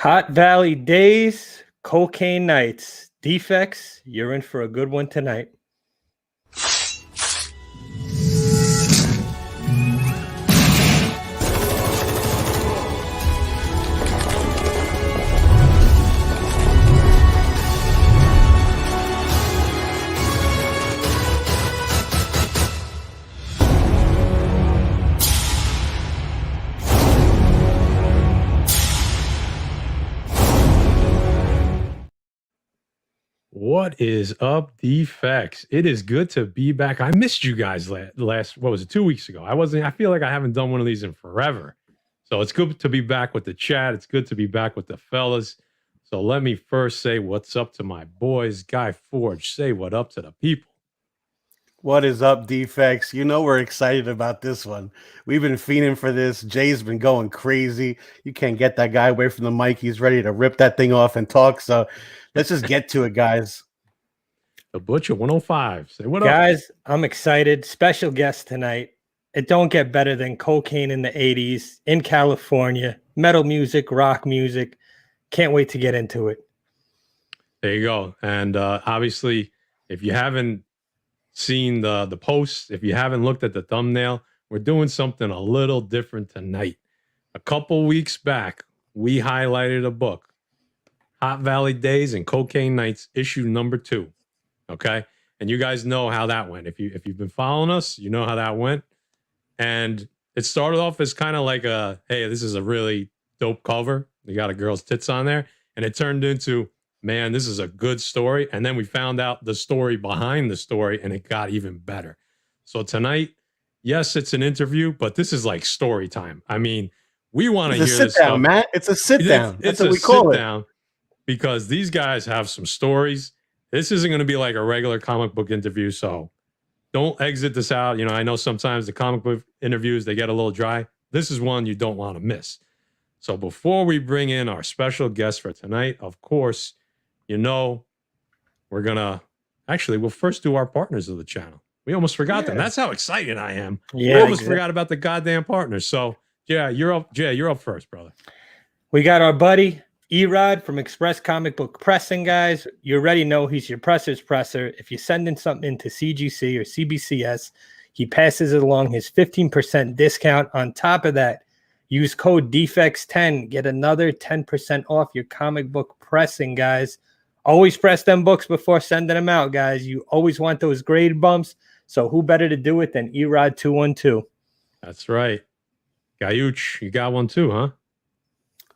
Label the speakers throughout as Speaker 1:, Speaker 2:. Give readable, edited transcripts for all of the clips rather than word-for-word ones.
Speaker 1: Hot Valley days, cocaine nights, defects. You're in for a good one tonight.
Speaker 2: What is up, Defects? It is good to be back. I missed you guys last what was it, 2 weeks ago? I feel like I haven't done one of these in forever. So it's good to be back with the chat. It's good to be back with the fellas. So let me first say what's up to my boys. Guy Forge, say what up to the people.
Speaker 3: What is up, Defects? You know we're excited about this one. We've been fiending for this. Jay's been going crazy. You can't get that guy away from the mic. He's ready to rip that thing off and talk. So let's just get to it, guys.
Speaker 2: The Butcher 105. Say what
Speaker 1: up.
Speaker 2: Guys,
Speaker 1: Guys, I'm excited. Special guest tonight. It don't get better than cocaine in the 80s in California. Metal music, rock music. Can't wait to get into it.
Speaker 2: There you go. And obviously, if you haven't seen the posts, if you haven't looked at the thumbnail, we're doing something a little different tonight. A couple weeks back, we highlighted a book, Hot Valley Days and Cocaine Nights, issue number 2. Okay, and you guys know how that went. If you've been following us, you know how that went. And it started off as kind of like a, hey, this is a really dope cover. You got a girl's tits on there, and it turned into, man, this is a good story. And then we found out the story behind the story, and it got even better. So tonight, yes, it's an interview, but this is like story time. I mean, we want to hear this
Speaker 3: sit down, Matt. It's a sit down.
Speaker 2: That's what we call it. Down, because these guys have some stories. This isn't going to be like a regular comic book interview, so don't exit this out. You know, I know sometimes the comic book interviews, they get a little dry. This is one you don't want to miss. So before we bring in our special guest for tonight, of course, you know, we're going to actually, we'll first do our partners of the channel. We almost forgot them. That's how excited I am.
Speaker 1: Yeah,
Speaker 2: we almost forgot about the goddamn partners. So, yeah, you're up first, brother.
Speaker 1: We got our buddy Erod from Express Comic Book Pressing, guys. You already know he's your presser's presser. If you're sending something into CGC or CBCS, he passes it along his 15% discount. On top of that, use code DEFECTS10. Get another 10% off your comic book pressing, guys. Always press them books before sending them out, guys. You always want those grade bumps. So who better to do it than Erod212?
Speaker 2: That's right. Gayuch, you got one too, huh?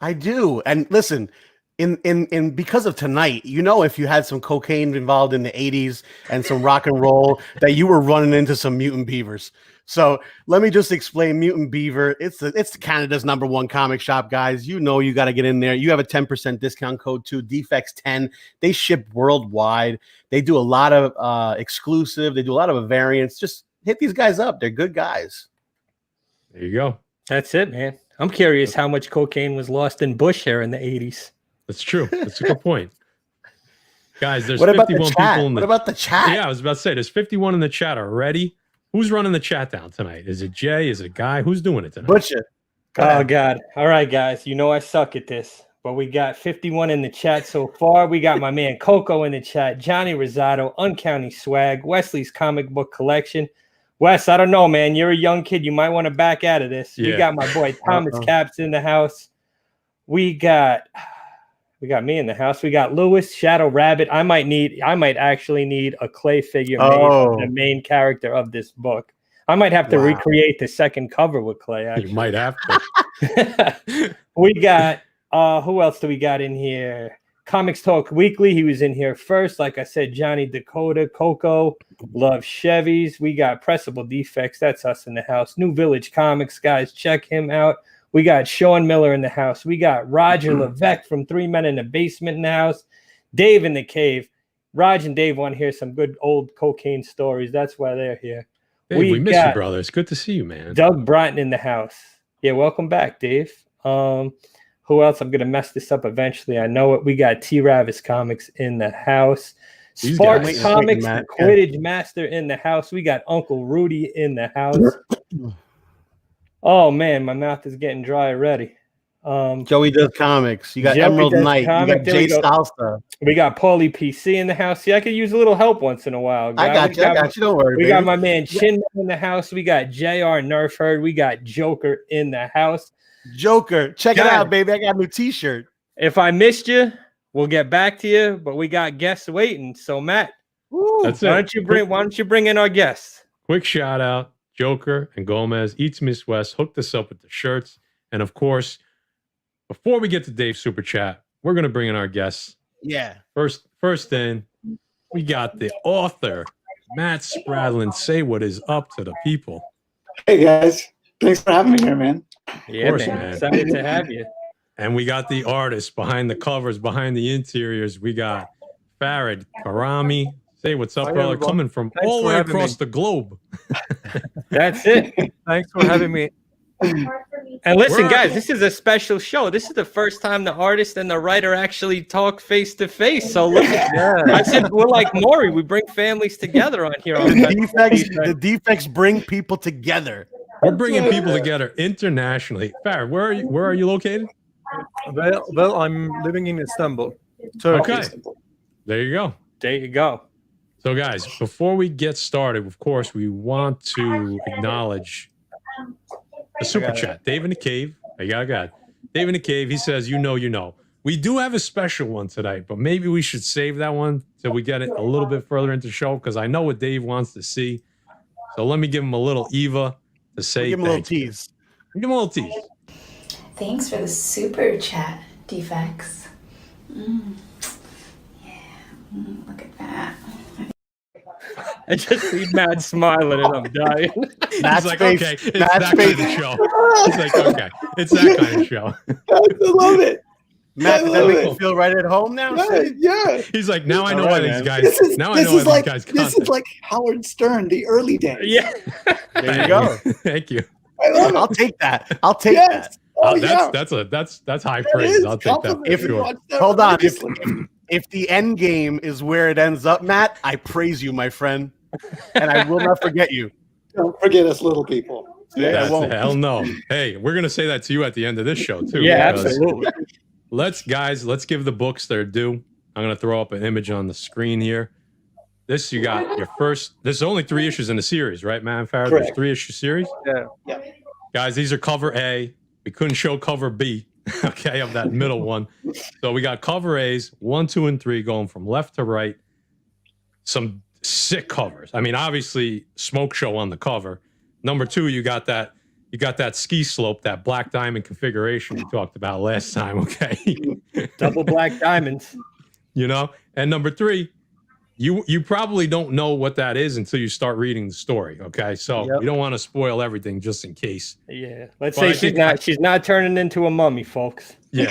Speaker 3: I do. And listen, in because of tonight, you know, if you had some cocaine involved in the 80s and some rock and roll, that you were running into some Mutant Beavers. So let me just explain Mutant Beaver. It's Canada's #1 comic shop, guys. You know you got to get in there. You have a 10% discount code too, Defects10. They ship worldwide. They do a lot of exclusive. They do a lot of variants. Just hit these guys up. They're good guys.
Speaker 2: There you go.
Speaker 1: That's it, man. I'm curious how much cocaine was lost in bush hair in the 80s.
Speaker 2: That's true. That's a good point. Guys, there's
Speaker 3: what
Speaker 2: 51 people in the
Speaker 3: What about the chat?
Speaker 2: Yeah, I was about to say there's 51 in the chat already. Who's running the chat down tonight? Is it Jay? Is it Guy? Who's doing it tonight?
Speaker 3: Butcher.
Speaker 1: Oh, God. All right, guys. You know I suck at this, but we got 51 in the chat so far. We got my man Coco in the chat, Johnny Rosado, Uncounty Swag, Wesley's Comic Book Collection. Wes, I don't know, man. You're a young kid. You might want to back out of this. Yeah. We got my boy Thomas Caps in the house. We got me in the house. We got Lewis, Shadow Rabbit. I might actually need a clay figure made of the main character of this book. I might have to recreate the second cover with clay. Actually.
Speaker 2: You might have to.
Speaker 1: We got who else do we got in here? Comics Talk Weekly. He was in here first. Like I said, Johnny Dakota, Coco, Love Chevys. We got Pressable Defects. That's us in the house. New Village Comics, guys. Check him out. We got Sean Miller in the house. We got Roger Levesque from 3 Men in the Basement in the house. Dave in the Cave. Raj and Dave want to hear some good old cocaine stories. That's why they're here.
Speaker 2: Dave, we miss you, brother. It's good to see you, man.
Speaker 1: Doug Broughton in the house. Yeah, welcome back, Dave. Who else? I'm going to mess this up eventually. I know it. We got T-Ravis Comics in the house. Sparks Comics, Quidditch Master in the house. We got Uncle Rudy in the house. Oh, man, my mouth is getting dry already.
Speaker 3: Joey does comics. You got
Speaker 1: Joey
Speaker 3: Emerald
Speaker 1: does
Speaker 3: Knight.
Speaker 1: comic.
Speaker 3: You got
Speaker 1: There
Speaker 3: Jay
Speaker 1: we go.
Speaker 3: Salsa.
Speaker 1: We got Paulie PC in the house. See, I could use a little help once in a while.
Speaker 3: I got you. Don't worry,
Speaker 1: We
Speaker 3: baby.
Speaker 1: got my man Chin in the house. We got JR Nerf Herd. We got Joker in the house.
Speaker 3: Joker. Check it
Speaker 1: Guys.
Speaker 3: out, baby. I got a new t-shirt.
Speaker 1: If I missed you, we'll get back to you, but we got guests waiting. So Matt,
Speaker 2: That's
Speaker 1: why
Speaker 2: it.
Speaker 1: don't you bring in our guests?
Speaker 2: Quick shout out, Joker and Gomez, Eats Miss West hooked us up with the shirts. And of course, before we get to Dave's Super Chat, we're going to bring in our guests.
Speaker 3: Yeah.
Speaker 2: First in, we got the author, Matt Spradlin. Say what is up to the people.
Speaker 4: Hey guys, thanks for having me here, man.
Speaker 1: Yeah,
Speaker 2: course,
Speaker 1: man.
Speaker 2: man.
Speaker 1: Excited to have you.
Speaker 2: And we got the artists behind the covers, behind the interiors. We got Farid Karami. Say what's up,
Speaker 5: Hi,
Speaker 2: brother.
Speaker 5: everyone.
Speaker 2: Coming from
Speaker 5: Thanks
Speaker 2: all the
Speaker 5: for
Speaker 2: way
Speaker 5: having
Speaker 2: across
Speaker 5: me.
Speaker 2: the globe.
Speaker 1: That's it.
Speaker 5: Thanks for having me.
Speaker 1: And listen,
Speaker 2: Where-
Speaker 1: guys, this is a special show. This is the first time the artist and the writer actually talk face to face. So look, I said we're like Maury. We bring families together on here.
Speaker 3: The defects bring people together.
Speaker 2: We're bringing people together internationally. Farid, where are you located?
Speaker 5: Well, I'm living in Istanbul, Turkey.
Speaker 2: Okay. There you go.
Speaker 1: There you go.
Speaker 2: So, guys, before we get started, of course, we want to acknowledge the super chat. Dave in the Cave. I got it. Dave in the Cave. He says, you know. We do have a special one tonight, but maybe we should save that one till we get it a little bit further into the show because I know what Dave wants to see. So let me give him a little Eva to say
Speaker 3: Give him a little
Speaker 2: thank you.
Speaker 3: tease.
Speaker 2: Give him a little tease.
Speaker 6: Thanks for the super chat, Defects. Look at that.
Speaker 1: I just see Matt smiling and I'm dying.
Speaker 3: Matt's
Speaker 2: He's like,
Speaker 3: face.
Speaker 2: okay, it's
Speaker 3: Matt's
Speaker 2: that
Speaker 3: face.
Speaker 2: kind of show. He's like, okay, it's that kind of show.
Speaker 4: I love it.
Speaker 3: Matt, does that
Speaker 4: love
Speaker 3: make
Speaker 4: it.
Speaker 3: you feel right at home now?
Speaker 4: Yeah.
Speaker 2: He's like, now I know
Speaker 3: All
Speaker 2: why
Speaker 3: right,
Speaker 2: these
Speaker 3: man.
Speaker 2: guys.
Speaker 4: This is
Speaker 2: Now I know why
Speaker 4: like
Speaker 2: these guys.
Speaker 4: this is like Howard Stern, the early days.
Speaker 1: Yeah.
Speaker 3: There you go.
Speaker 2: Thank you.
Speaker 4: I love it.
Speaker 3: I'll take that. I'll take
Speaker 4: Yes.
Speaker 3: that.
Speaker 4: Oh, yeah.
Speaker 2: That's high
Speaker 4: That
Speaker 2: praise.
Speaker 4: is
Speaker 2: I'll take that.
Speaker 4: compliment.
Speaker 2: For
Speaker 3: If-
Speaker 2: sure.
Speaker 4: Watch that
Speaker 3: Hold on.
Speaker 4: religiously.
Speaker 3: If the end game is where it ends up, Matt, I praise you, my friend, and I will not forget you.
Speaker 4: Don't forget us little people.
Speaker 3: Yeah, I
Speaker 2: That's
Speaker 3: won't.
Speaker 2: hell no. Hey, we're gonna say that to you at the end of this show too.
Speaker 1: Yeah,
Speaker 2: because
Speaker 1: absolutely.
Speaker 2: Let's give the books their due. I'm gonna throw up an image on the screen here. This you got your first. There's only 3 issues in the series, right, man? Farid? There's
Speaker 4: Correct.
Speaker 2: 3-issue series.
Speaker 4: Yeah.
Speaker 2: Guys, these are cover A. We couldn't show cover B, okay, of that middle one. So we got cover A's 1, 2, and 3 going from left to right. Some sick covers. I mean, obviously, Smoke Show on the cover. Number 2, you got that ski slope, that black diamond configuration we talked about last time, okay?
Speaker 1: Double black diamonds.
Speaker 2: You know? And number 3, you probably don't know what that is until you start reading the story, okay? So
Speaker 3: Yep.
Speaker 2: you don't want to spoil everything just in case.
Speaker 1: Yeah. Let's
Speaker 2: Well, I
Speaker 1: say
Speaker 2: think-
Speaker 1: she's not turning into a mummy, folks.
Speaker 2: Yeah,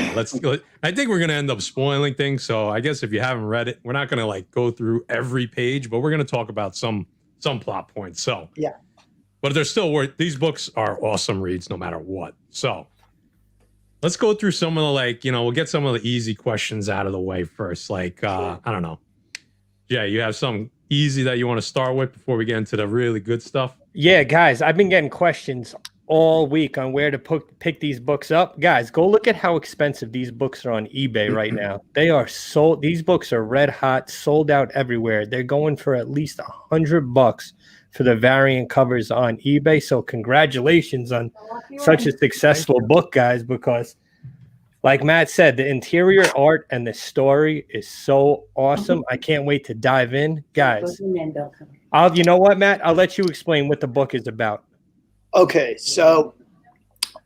Speaker 2: I think we're gonna end up spoiling things. So I guess if you haven't read it, we're not gonna like go through every page, but we're gonna talk about some plot points. So
Speaker 4: Yeah.
Speaker 2: but they're still worth. These books are awesome reads no matter what. So let's go through some of the we'll get some of the easy questions out of the way first. Like I don't know, Jay, you have some easy that you want to start with before we get into the really good stuff?
Speaker 1: Yeah, guys, I've been getting questions all week on where to pick these books up. Guys, go look at how expensive these books are on eBay right now. They are sold. These books are red hot, sold out everywhere. They're going for at least $100 for the variant covers on eBay. So congratulations on such a successful book, guys, because like Matt said, the interior art and the story is so awesome. I can't wait to dive in. Guys, you know what, Matt? I'll let you explain what the book is about.
Speaker 4: Okay, so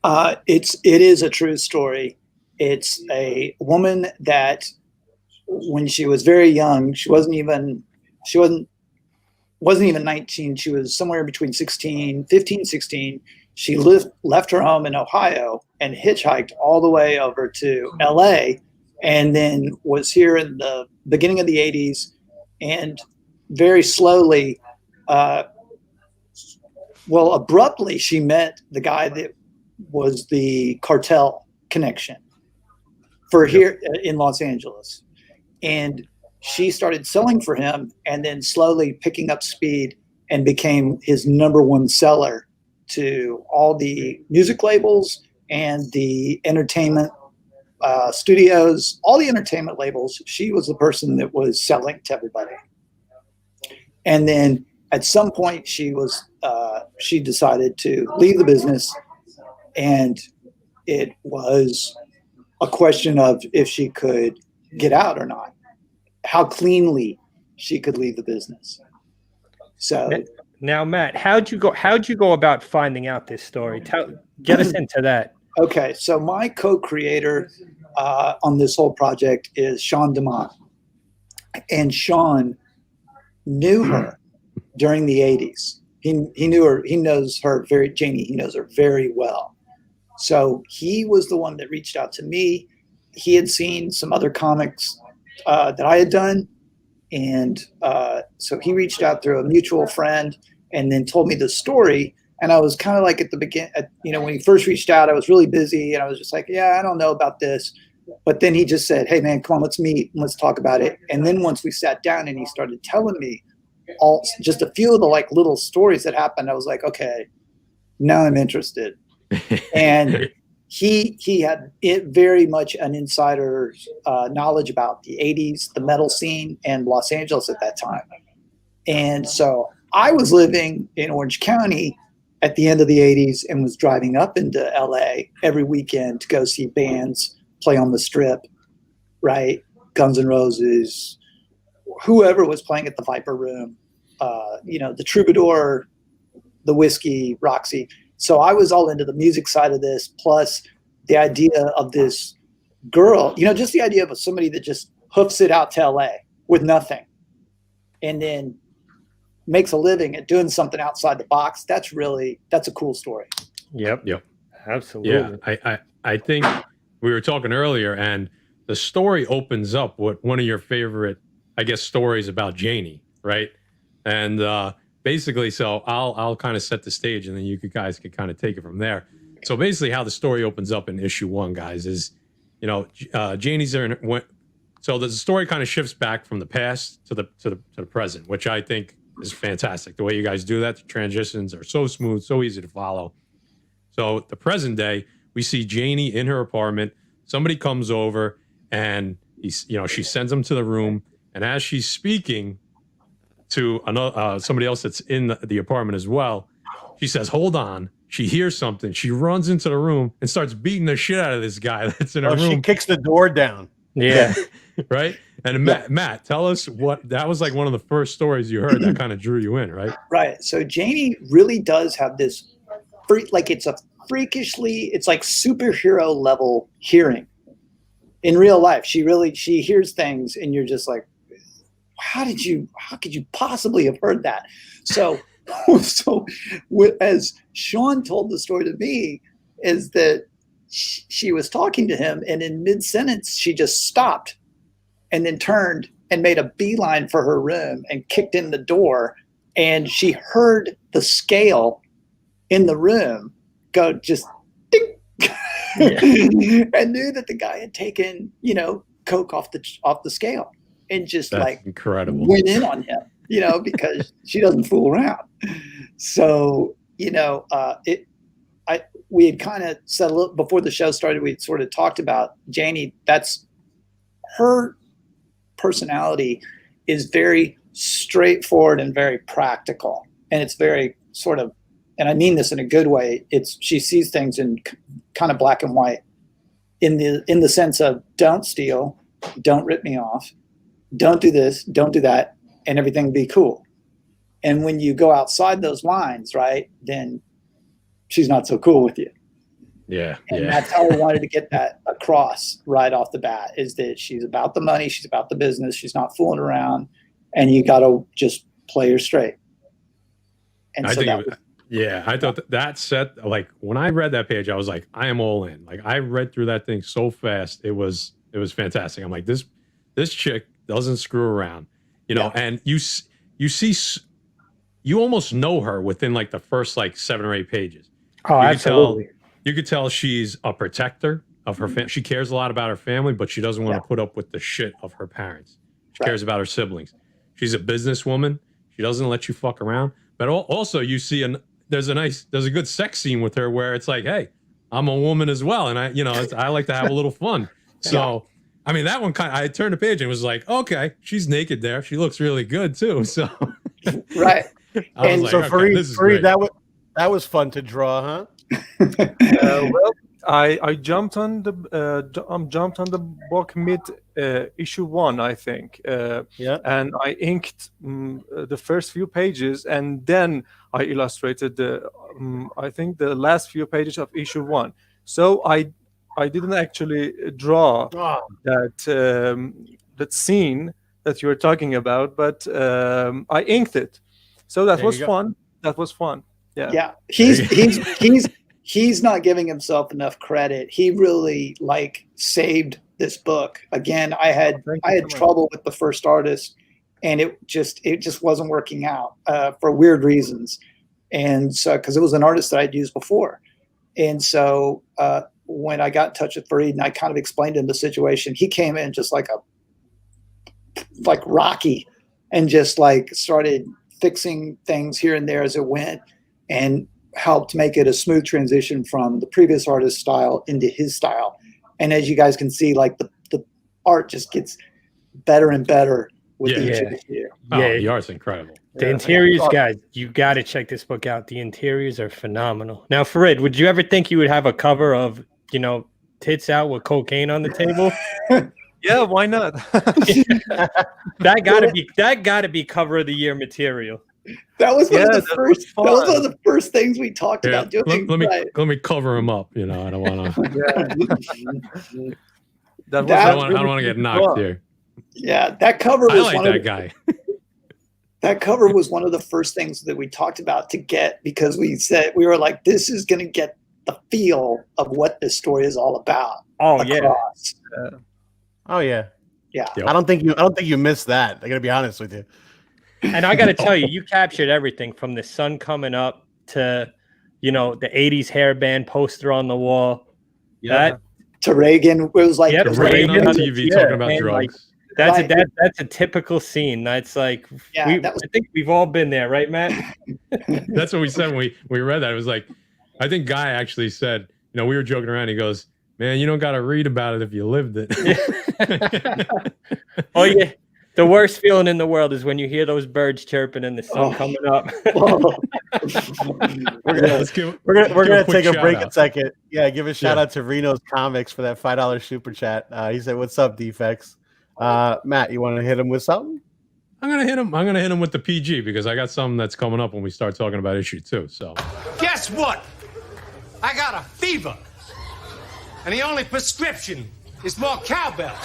Speaker 4: it is a true story. It's a woman that when she was very young, she wasn't even 19. She was somewhere between 15, 16. She left her home in Ohio and hitchhiked all the way over to LA, and then was here in the beginning of the 80s, and very slowly, abruptly, she met the guy that was the cartel connection for here in Los Angeles. And she started selling for him and then slowly picking up speed and became his #1 seller to all the music labels and the entertainment studios, all the entertainment labels. She was the person that was selling to everybody. And then at some point she decided to leave the business, and it was a question of if she could get out or not, how cleanly she could leave the business. So
Speaker 1: now, Matt, how'd you go about finding out this story? Get us into that.
Speaker 4: Okay, so my co-creator on this whole project is Sean DeMont, and Sean knew her during the 80s. He knew her. He knows her Janie. He knows her very well. So he was the one that reached out to me. He had seen some other comics that I had done, and so he reached out through a mutual friend, and then told me the story. And I was kind of like at the beginning, when he first reached out, I was really busy, and I was just like, yeah, I don't know about this. But then he just said, hey, man, come on, let's meet and let's talk about it. And then once we sat down and he started telling me just a few of the like little stories that happened, I was like, okay, now I'm interested. And he had very much an insider knowledge about the 80s, the metal scene, and Los Angeles at that time. And so I was living in Orange County at the end of the 80s and was driving up into LA every weekend to go see bands play on the Strip, right? Guns N' Roses, whoever was playing at the Viper Room, the Troubadour, the Whiskey, Roxy. So I was all into the music side of this, plus the idea of this girl, just the idea of somebody that just hoofs it out to LA with nothing and then makes a living at doing something outside the box. That's a cool story.
Speaker 1: Yep. Absolutely.
Speaker 2: Yeah. I think we were talking earlier, and the story opens up with one of your favorite, I guess, stories about Janie, right? And basically, so I'll kind of set the stage, and then you guys could kind of take it from there. So basically, how the story opens up in issue 1, guys, is Janie's there. So the story kind of shifts back from the past to the present, which I think is fantastic. The way you guys do that, the transitions are so smooth, so easy to follow. So the present day, we see Janie in her apartment. Somebody comes over, and she sends them to the room. And as she's speaking to somebody else that's in the apartment as well, she says, "Hold on." She hears something. She runs into the room and starts beating the shit out of this guy that's in her room.
Speaker 3: She kicks the door down.
Speaker 1: Yeah.
Speaker 2: Right. And Matt, tell us what that was like. One of the first stories you heard that kind of drew you in, right?
Speaker 4: Right. So Janie really does have this it's like superhero level hearing in real life. She hears things and you're just like, how could you possibly have heard that? So as Sean told the story to me, is that she was talking to him, and in mid-sentence, she just stopped and then turned and made a beeline for her room and kicked in the door. And she heard the scale in the room go just ding, and knew that the guy had taken, coke off the scale and just
Speaker 2: incredible.
Speaker 4: Went in on him, because she doesn't fool around. So, we had kind of said a little before the show started, we sort of talked about Janie. That's her personality is very straightforward and very practical. And it's very sort of, and I mean this in a good way, she sees things in kind of black and white in the sense of don't steal, don't rip me off, don't do this, don't do that, and everything will be cool. And when you go outside those lines, right, then she's not so cool with you.
Speaker 2: Yeah.
Speaker 4: And that's how I wanted to get that across right off the bat, is that she's about the money, she's about the business, she's not fooling around, and you got to just play her straight. And I
Speaker 2: thought that set, like when I read that page, I was like, I am all in. Like I read through that thing so fast. It was fantastic. I'm like, this chick doesn't screw around, and you see, you almost know her within like the first like 7 or 8 pages.
Speaker 1: Oh, absolutely.
Speaker 2: You could tell she's a protector of her family. She cares a lot about her family, but she doesn't want to put up with the shit of her parents. She cares about her siblings. She's a businesswoman. She doesn't let you fuck around. But also you see there's a good sex scene with her where it's like, hey, I'm a woman as well, and I like to have a little fun. So, I mean, that one I turned the page and was like, okay, she's naked there. She looks really good too. So,
Speaker 4: right.
Speaker 2: I was like,
Speaker 3: So
Speaker 2: okay,
Speaker 3: Farid,
Speaker 2: this is great.
Speaker 3: that was fun to draw, huh?
Speaker 5: Well, I jumped on the book mid issue 1, I think.
Speaker 3: Yeah.
Speaker 5: And I inked the first few pages, and then I illustrated I think the last few pages of issue 1. So I didn't actually draw that scene that you were talking about, but I inked it. So that was fun. That was fun. Yeah.
Speaker 4: He's not giving himself enough credit. He really saved this book. Again, I had trouble with the first artist, and it just wasn't working out for weird reasons. And so, because it was an artist that I'd used before. And so when I got in touch with Farid and I kind of explained to him the situation, he came in just like Rocky, and just started fixing things here and there as it went, and helped make it a smooth transition from the previous artist's style into his style. And as you guys can see, the art just gets better and better with each issue.
Speaker 2: The art's incredible.
Speaker 1: The interiors, guys, you got to check this book out. The interiors are phenomenal. Now, Farid, would you ever think you would have a cover of, tits out with cocaine on the table?
Speaker 5: Yeah, why not?
Speaker 1: That gotta be cover of the year material.
Speaker 4: That was one of the first. That was one of the first things we talked about doing.
Speaker 2: Let me cover him up. I don't want to.
Speaker 5: I
Speaker 2: don't want to get knocked here.
Speaker 4: Yeah, that cover was
Speaker 2: guy.
Speaker 4: That cover was one of the first things that we talked about to get, because we said, we were like, this is going to get the feel of what this story is all about.
Speaker 1: Oh yeah.
Speaker 3: Oh yeah.
Speaker 4: Yeah.
Speaker 3: Yep. I don't think you missed that. I got to be honest with you.
Speaker 1: And I got to tell you, you captured everything from the sun coming up to, the 80s hairband poster on the wall.
Speaker 4: Yeah. To Reagan, it was like
Speaker 2: Reagan on TV talking about drugs.
Speaker 1: That's a typical scene. That's I think we've all been there, right, Matt?
Speaker 2: That's what we said when we read that. It was like, I think Guy actually said, we were joking around. He goes, man, you don't got to read about it if you lived it.
Speaker 1: Oh yeah. The worst feeling in the world is when you hear those birds chirping and the sun coming up.
Speaker 3: We're gonna take a break a second. Yeah, give a shout out to Reno's Comics for that $5 super chat. He said, "What's up, defects?" Matt, you want to hit him with something?
Speaker 2: I'm gonna hit him with the PG, because I got something that's coming up when we start talking about issue 2. So
Speaker 7: guess what? I got a fever, and the only prescription is more cowbell.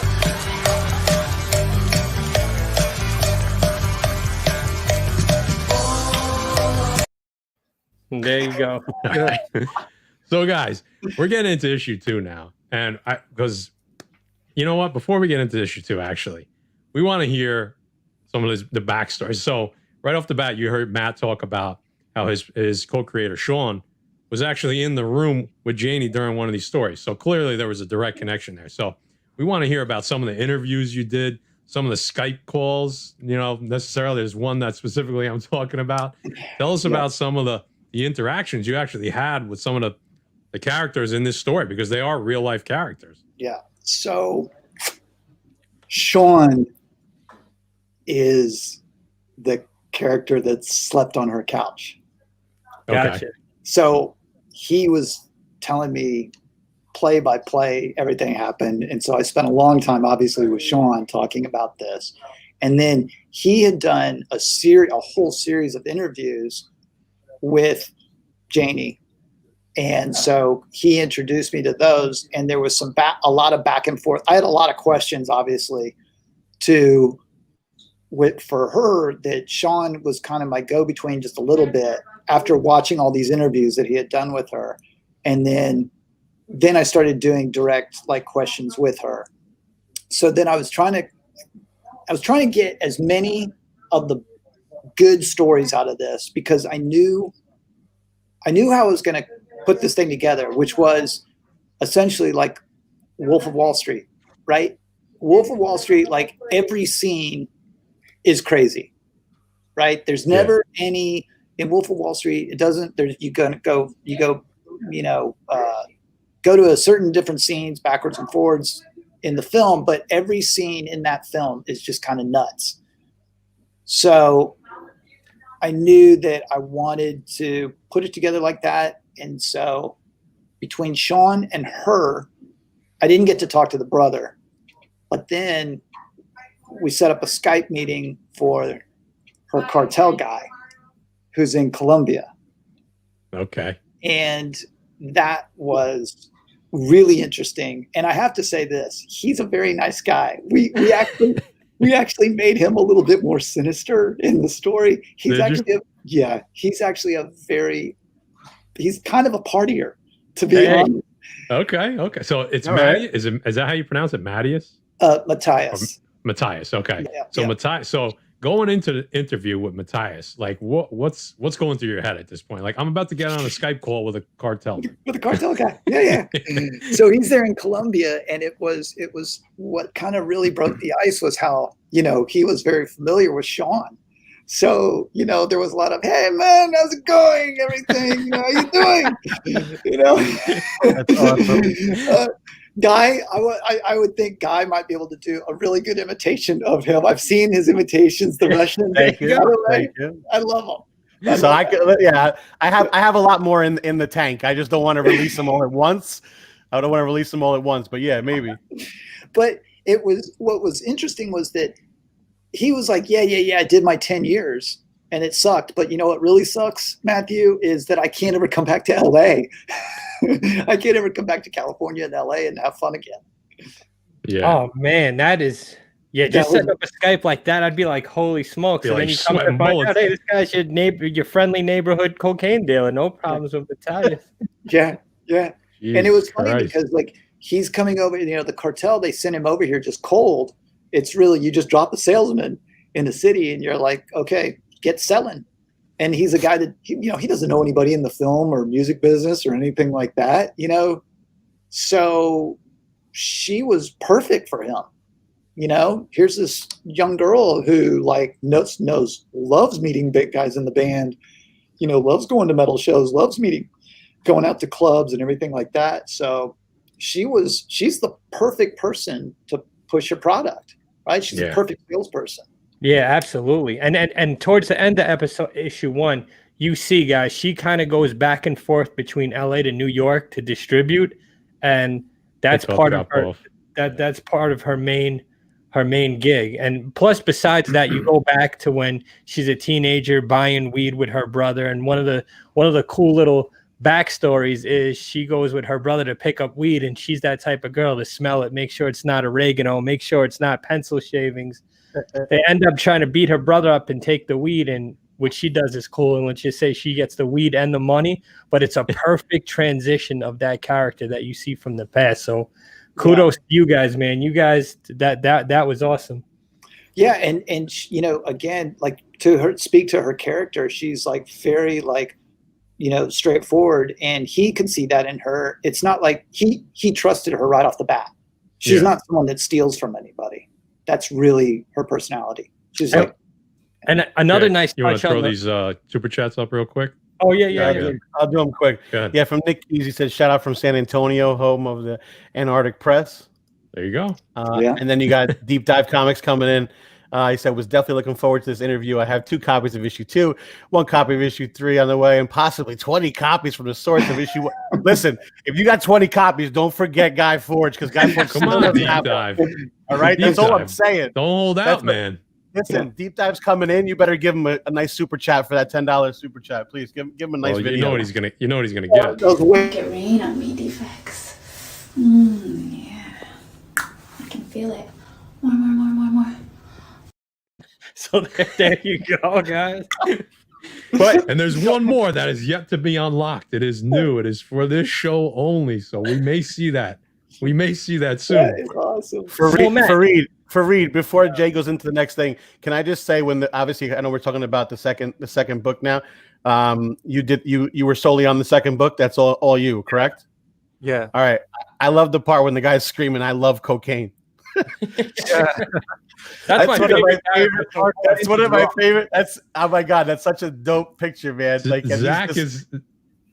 Speaker 1: There you go.
Speaker 2: So guys, we're getting into issue 2 now. And because you know what? Before we get into issue 2, actually, we want to hear some of the backstory. So right off the bat, you heard Matt talk about how his co-creator, Sean, was actually in the room with Janie during one of these stories. So clearly there was a direct connection there. So we want to hear about some of the interviews you did, some of the Skype calls, necessarily. There's one that specifically I'm talking about. Tell us about some of the interactions you actually had with some of the characters in this story, because they are real life characters.
Speaker 4: Yeah. So Sean is the character that slept on her couch.
Speaker 1: Gotcha.
Speaker 2: Okay.
Speaker 4: So he was telling me play by play, everything happened. And so I spent a long time, obviously, with Sean talking about this. And then he had done a whole series of interviews with Janie. And so he introduced me to those, and there was a lot of back and forth. I had a lot of questions, obviously, for her, that Sean was kind of my go-between just a little bit after watching all these interviews that he had done with her. And then I started doing direct questions with her. So then I was trying to get as many of the good stories out of this, because I knew how I was going to put this thing together, which was essentially like Wolf of Wall Street, right? Wolf of Wall Street, every scene is crazy, right? There's never any in Wolf of Wall Street. It doesn't. You go go to a certain different scenes backwards and forwards in the film, but every scene in that film is just kind of nuts. So I knew that I wanted to put it together like that. And so between Sean and her, I didn't get to talk to the brother, but then we set up a Skype meeting for her cartel guy who's in Colombia.
Speaker 2: Okay.
Speaker 4: And that was really interesting. And I have to say this, he's a very nice guy. We actually made him a little bit more sinister in the story. He's actually he's kind of a partier, to be honest.
Speaker 2: Okay. So it's
Speaker 3: right.
Speaker 2: Is that how you pronounce it? Matthias?
Speaker 4: Matthias.
Speaker 2: Matthias. Okay.
Speaker 4: Yeah,
Speaker 2: so
Speaker 4: yeah.
Speaker 2: Matthias. So going into the interview with Matthias, like what's going through your head at this point? Like, I'm about to get on a Skype call with a cartel.
Speaker 4: With a cartel guy. Yeah. So he's there in Colombia, and it was what kind of really broke the ice was how, he was very familiar with Sean. So, there was a lot of, hey man, how's it going? Everything, how you doing?
Speaker 3: That's awesome.
Speaker 4: Guy, I would think Guy might be able to do a really good imitation of him. I've seen his imitations, the Russian.
Speaker 3: Thank you. Thank you.
Speaker 4: I love him.
Speaker 3: I have a lot more in the tank. I just don't want to release them all at once. I don't want to release them all at once, but yeah, maybe.
Speaker 4: But what was interesting was that he was like, yeah, I did my 10 years and it sucked. But you know what really sucks, Matthew, is that I can't ever come back to LA. I can't ever come back to California and LA and have fun again.
Speaker 2: Yeah.
Speaker 1: Oh man, that is just setting up a Skype like that, I'd be like, holy smokes. And then you come to find out, hey, this guy's your friendly neighborhood cocaine dealer. No problems with Matthias.
Speaker 4: Yeah.
Speaker 2: Jesus
Speaker 4: And it was funny
Speaker 2: Christ.
Speaker 4: because like he's coming over, the cartel, they sent him over here just cold. It's really, you just drop a salesman in the city and you're like, okay, get selling. And he's a guy that, he doesn't know anybody in the film or music business or anything like that, So she was perfect for him. Here's this young girl who loves meeting big guys in the band, loves going to metal shows, loves going out to clubs and everything like that. So she's the perfect person to push your product, right? She's a perfect salesperson.
Speaker 1: Yeah, absolutely. And towards the end of issue 1, you see, guys, she kind of goes back and forth between LA to New York to distribute, and that's part of her. That's part of her main gig. And plus, besides that, you go back to when she's a teenager buying weed with her brother, and one of the cool little backstories is she goes with her brother to pick up weed, and she's that type of girl to smell it, make sure it's not oregano, make sure it's not pencil shavings. They end up trying to beat her brother up and take the weed, and what she does is cool. And let's just say she gets the weed and the money, but it's a perfect transition of that character that you see from the past. So kudos to you guys, man. You guys, that was awesome.
Speaker 4: Yeah. And again, like speak to her character. She's like very straightforward, and he can see that in her. It's not like he trusted her right off the bat. She's not someone that steals from anybody. That's really her personality. She's like,
Speaker 1: and another nice.
Speaker 2: You want to throw these super chats up real quick?
Speaker 1: Oh yeah.
Speaker 3: I'll do them quick. Yeah, from Nick Keys, he said, shout out from San Antonio, home of the Antarctic Press.
Speaker 2: There you go.
Speaker 3: And then you got Deep Dive Comics coming in. He said, was definitely looking forward to this interview. I have 2 copies of issue 2, 1 copy of issue 3 on the way, and possibly 20 copies from the source of issue 1. Listen, if you got 20 copies, don't forget Guy Forge, because Guy Forge
Speaker 2: Come on, Deep Dive.
Speaker 3: All right, that's all I'm saying.
Speaker 2: Don't hold out, man.
Speaker 3: Listen, Deep Dive's coming in. You better give him a nice super chat for that $10 super chat, please. Give him a nice video.
Speaker 2: You know what he's gonna get.
Speaker 6: Get rain on me, defects. Yeah, I can feel it. More.
Speaker 1: So there you go, guys.
Speaker 2: And there's one more that is yet to be unlocked. It is new. It is for this show only. So we may see that. We may see that soon.
Speaker 4: That is awesome.
Speaker 3: Farid, before Jay goes into the next thing, can I just say, obviously I know we're talking about the second book now. You were solely on the second book. That's all you, correct?
Speaker 5: Yeah.
Speaker 3: All right. I love the part when the guy's screaming, "I love cocaine." That's one of my favorite. That's one of my favorite. Oh my god, that's such a dope picture, man. Like
Speaker 2: Zach is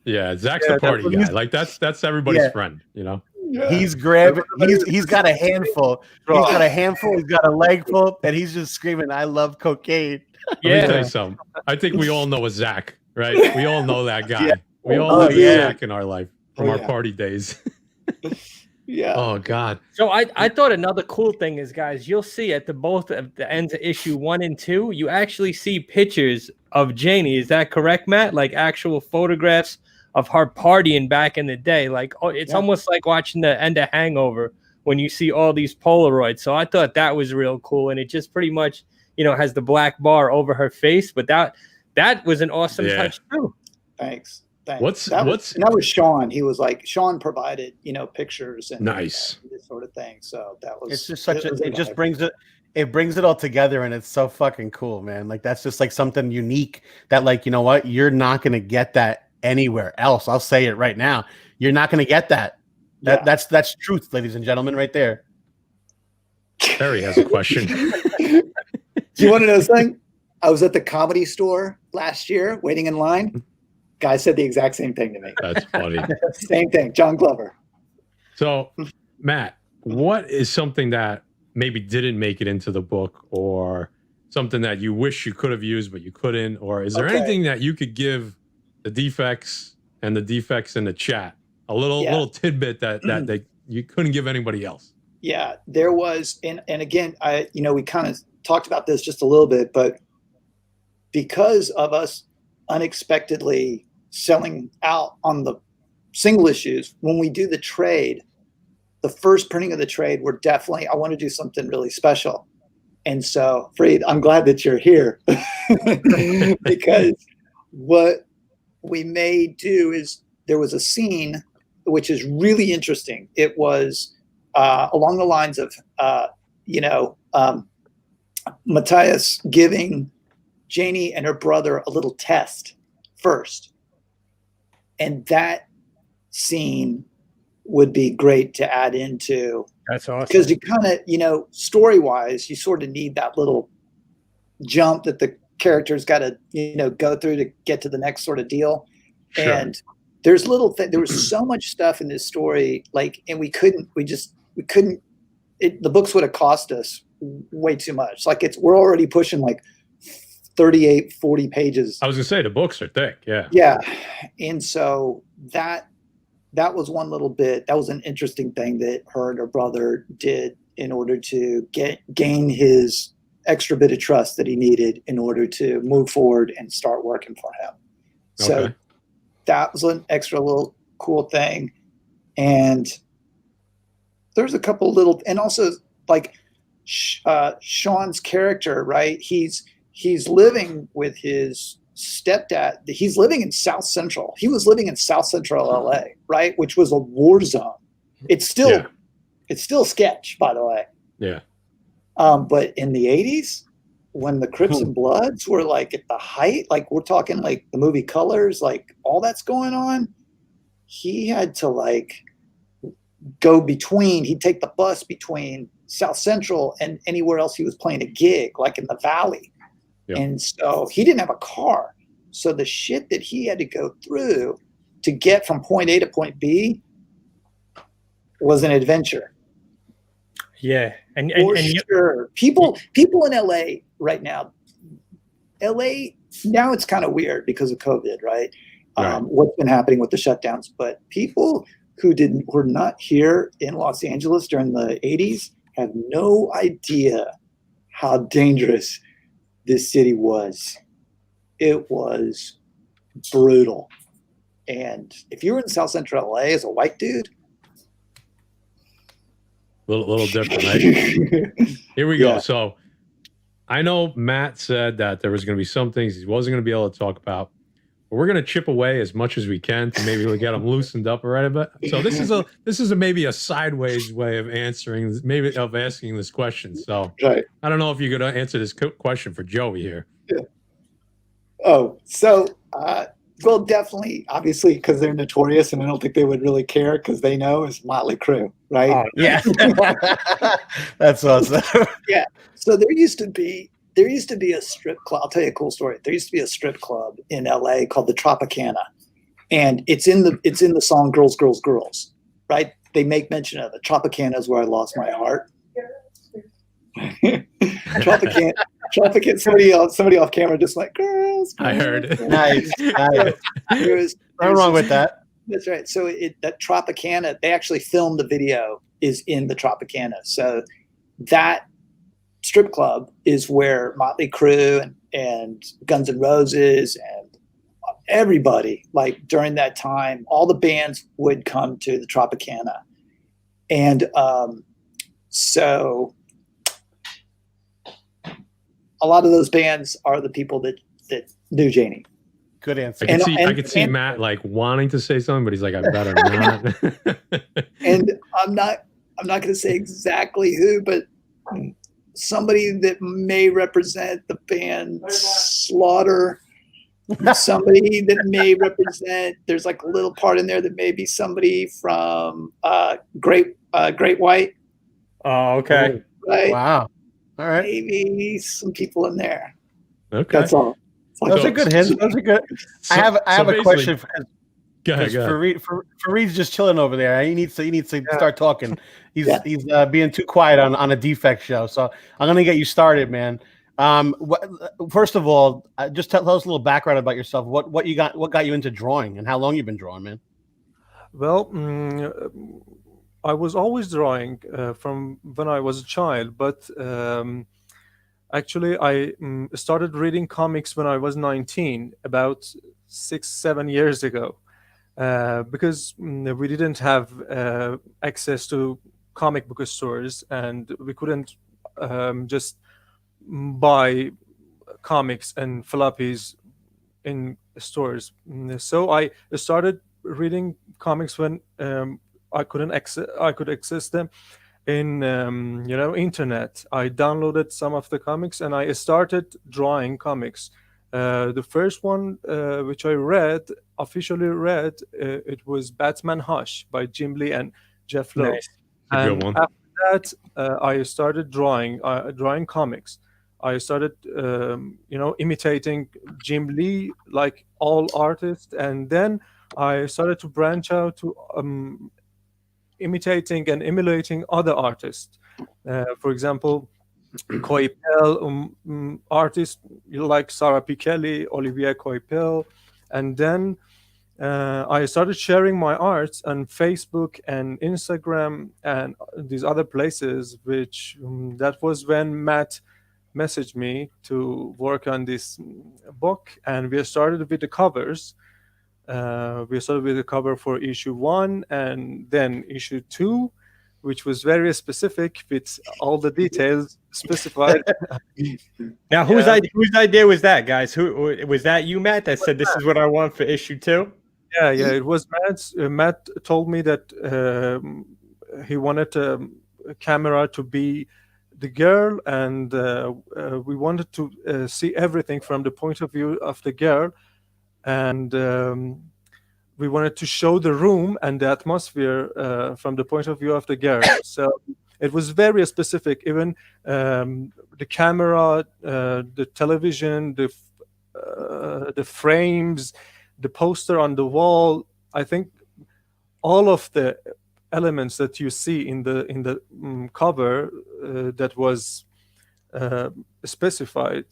Speaker 2: Yeah, Zach's
Speaker 5: Yeah,
Speaker 2: the party
Speaker 5: that
Speaker 2: guy.
Speaker 5: was-
Speaker 2: Like that's everybody's
Speaker 3: Yeah.
Speaker 2: friend, you know.
Speaker 3: He's grabbing. He's got a handful. He's got a handful. He's got a leg full, and he's just screaming, "I love cocaine."
Speaker 2: Let me tell
Speaker 1: Yeah.
Speaker 2: you something. I think we all know a Zach, right? We all know that guy.
Speaker 3: Yeah.
Speaker 2: We all
Speaker 3: Oh,
Speaker 2: know the
Speaker 3: yeah.
Speaker 2: Zach in our life from our
Speaker 4: Yeah.
Speaker 2: party days.
Speaker 4: Yeah.
Speaker 2: Oh God.
Speaker 1: So I thought another cool thing is, guys, you'll see at the both of the ends of issue 1 and 2, you actually see pictures of Janie. Is that correct, Matt? Like actual photographs of her partying back in the day. Like, oh, it's
Speaker 4: Yeah.
Speaker 1: almost like watching the end of Hangover when you see all these Polaroids. So I thought that was real cool, and it just pretty much, you know, has the black bar over her face. But that was an awesome
Speaker 2: Yeah.
Speaker 1: touch too.
Speaker 4: Thanks.
Speaker 2: What's-
Speaker 4: that was Sean. He was like, Sean provided, pictures and
Speaker 2: Nice.
Speaker 4: this sort of thing. So that was,
Speaker 3: It's just such a.
Speaker 4: was
Speaker 3: It just
Speaker 4: vibe.
Speaker 3: brings it. It brings it all together, and it's so fucking cool, man. Like that's just like something unique that, like, you know what, you're not gonna get that anywhere else. I'll say it right now. You're not gonna get that.
Speaker 4: Yeah.
Speaker 3: That's truth, ladies and gentlemen, right there.
Speaker 2: Harry has a question.
Speaker 4: Do you want to know something? I was at the Comedy Store last year waiting in line. Guy said the exact same thing to me.
Speaker 2: That's funny.
Speaker 4: Same thing. John Glover.
Speaker 2: So, Matt, what is something that maybe didn't make it into the book, or something that you wish you could have used but you couldn't? Or is there
Speaker 4: Okay.
Speaker 2: anything that you could give the defects and the defects in the chat, a little tidbit that you couldn't give anybody else?
Speaker 4: Yeah, there was, and again, we kind of talked about this just a little bit, but because of us unexpectedly selling out on the single issues, when we do the trade, the first printing of the trade, I want to do something really special. And so, Farid, I'm glad that you're here because what we may do is there was a scene which is really interesting. It was along the lines of, Matthias giving Janie and her brother a little test first. And that scene would be great to add into,
Speaker 1: That's awesome.
Speaker 4: because you kind of, story-wise, you sort of need that little jump that the character's got to, go through to get to the next sort of deal.
Speaker 2: Sure.
Speaker 4: And there's there was so much stuff in this story, and we couldn't, the books would have cost us way too much. Like we're already pushing like 38, 40 pages.
Speaker 2: I was gonna say the books are thick. Yeah.
Speaker 4: Yeah. And so that was one little bit, that was an interesting thing that her and her brother did in order to gain his extra bit of trust that he needed in order to move forward and start working for him. So
Speaker 2: Okay.
Speaker 4: that was an extra little cool thing. And there's a couple little, and also like Sean's character, right? He's living with his stepdad. He's living in South Central. He was living in South Central LA, right? Which was a war zone. It's still sketch, by the way.
Speaker 2: Yeah.
Speaker 4: But in the 80s, when the Crips and Bloods were like at the height, like we're talking like the movie Colors, like all that's going on, he had to like go between, he'd take the bus between South Central and anywhere else he was playing a gig, like in the Valley.
Speaker 2: Yeah.
Speaker 4: And so he didn't have a car. So the shit that he had to go through to get from point A to point B was an adventure.
Speaker 1: Yeah, and
Speaker 4: Sure. People in LA right now, LA now it's kind of weird because of COVID, right?
Speaker 2: Right.
Speaker 4: What's been happening with the shutdowns, but people who were not here in Los Angeles during the 80s have no idea how dangerous this city was. It was brutal. And if you were in South Central LA as a white dude,
Speaker 2: Little different, right? Here we go.
Speaker 4: Yeah.
Speaker 2: So I know Matt said that there was going to be some things he wasn't going to be able to talk about, but we're going to chip away as much as we can to maybe get them loosened up right a bit. So this is maybe a sideways way of asking this question. So
Speaker 4: right.
Speaker 2: I don't know if you're going to answer this question for Joey here.
Speaker 4: Oh, so, well, definitely, obviously, because they're notorious, and I don't think they would really care because they know is Motley Crue, right?
Speaker 1: Oh,
Speaker 3: Yeah. That's awesome.
Speaker 4: Yeah. So there used to be a strip club. I'll tell you a cool story. There used to be a strip club in LA called the Tropicana. and it's in the song "Girls, Girls, Girls," right? They make mention of it. Tropicana is where I lost my heart. Tropicana. Somebody off camera just like girls.
Speaker 2: I heard it.
Speaker 3: Nice.
Speaker 4: Nothing
Speaker 3: wrong with that.
Speaker 4: That's right. So that Tropicana, they actually filmed the video is in the Tropicana. So that strip club is where Motley Crue and Guns N' Roses and everybody, like during that time, all the bands would come to the Tropicana. And so a lot of those bands are the people that knew Janie.
Speaker 3: Good answer.
Speaker 2: I could see Matt like wanting to say something, but he's like, I better not.
Speaker 4: And I'm not going to say exactly who, but somebody that may represent the band Slaughter. Somebody that may represent. There's like a little part in there that may be somebody from Great White.
Speaker 1: Oh, okay.
Speaker 4: Right.
Speaker 3: Wow. All right.
Speaker 4: Maybe some people in there.
Speaker 2: Okay.
Speaker 4: That's all.
Speaker 3: Those are good hints. Those are good. I have a question.
Speaker 2: Go ahead.
Speaker 3: Farid's just chilling over there. He needs to start talking. He's being too quiet on a defect show. So I'm gonna get you started, man. First of all, just tell us a little background about yourself. What got you into drawing, and how long you've been drawing, man?
Speaker 5: Well, I was always drawing from when I was a child, but actually I started reading comics when I was 19, about 6-7 years ago, because we didn't have access to comic book stores, and we couldn't just buy comics and floppies in stores. So I started reading comics when I could access them in internet. I downloaded some of the comics and I started drawing comics. The first one which I officially read, it was Batman Hush by Jim Lee and Jeff Lowe.
Speaker 2: Nice. A good one.
Speaker 5: After that, I started drawing comics. I started, imitating Jim Lee like all artists, and then I started to branch out to imitating and emulating other artists. For example, Coipel, artists like Sarah P. Kelly, Olivier Coipel, and then I started sharing my arts on Facebook and Instagram and these other places. Which that was when Matt messaged me to work on this book, and we started with the covers. We started with the cover for issue 1 and then issue 2, which was very specific with all the details specified.
Speaker 1: Now, whose idea was that, guys? Who was that? You, Matt, that said this is what I want for issue 2?
Speaker 5: Yeah, it was Matt's. Matt told me that he wanted a camera to be the girl, and we wanted to see everything from the point of view of the girl, and we wanted to show the room and the atmosphere from the point of view of the girl. So it was very specific. Even the camera, the television, the frames, the poster on the wall. I think all of the elements that you see in the cover that was specified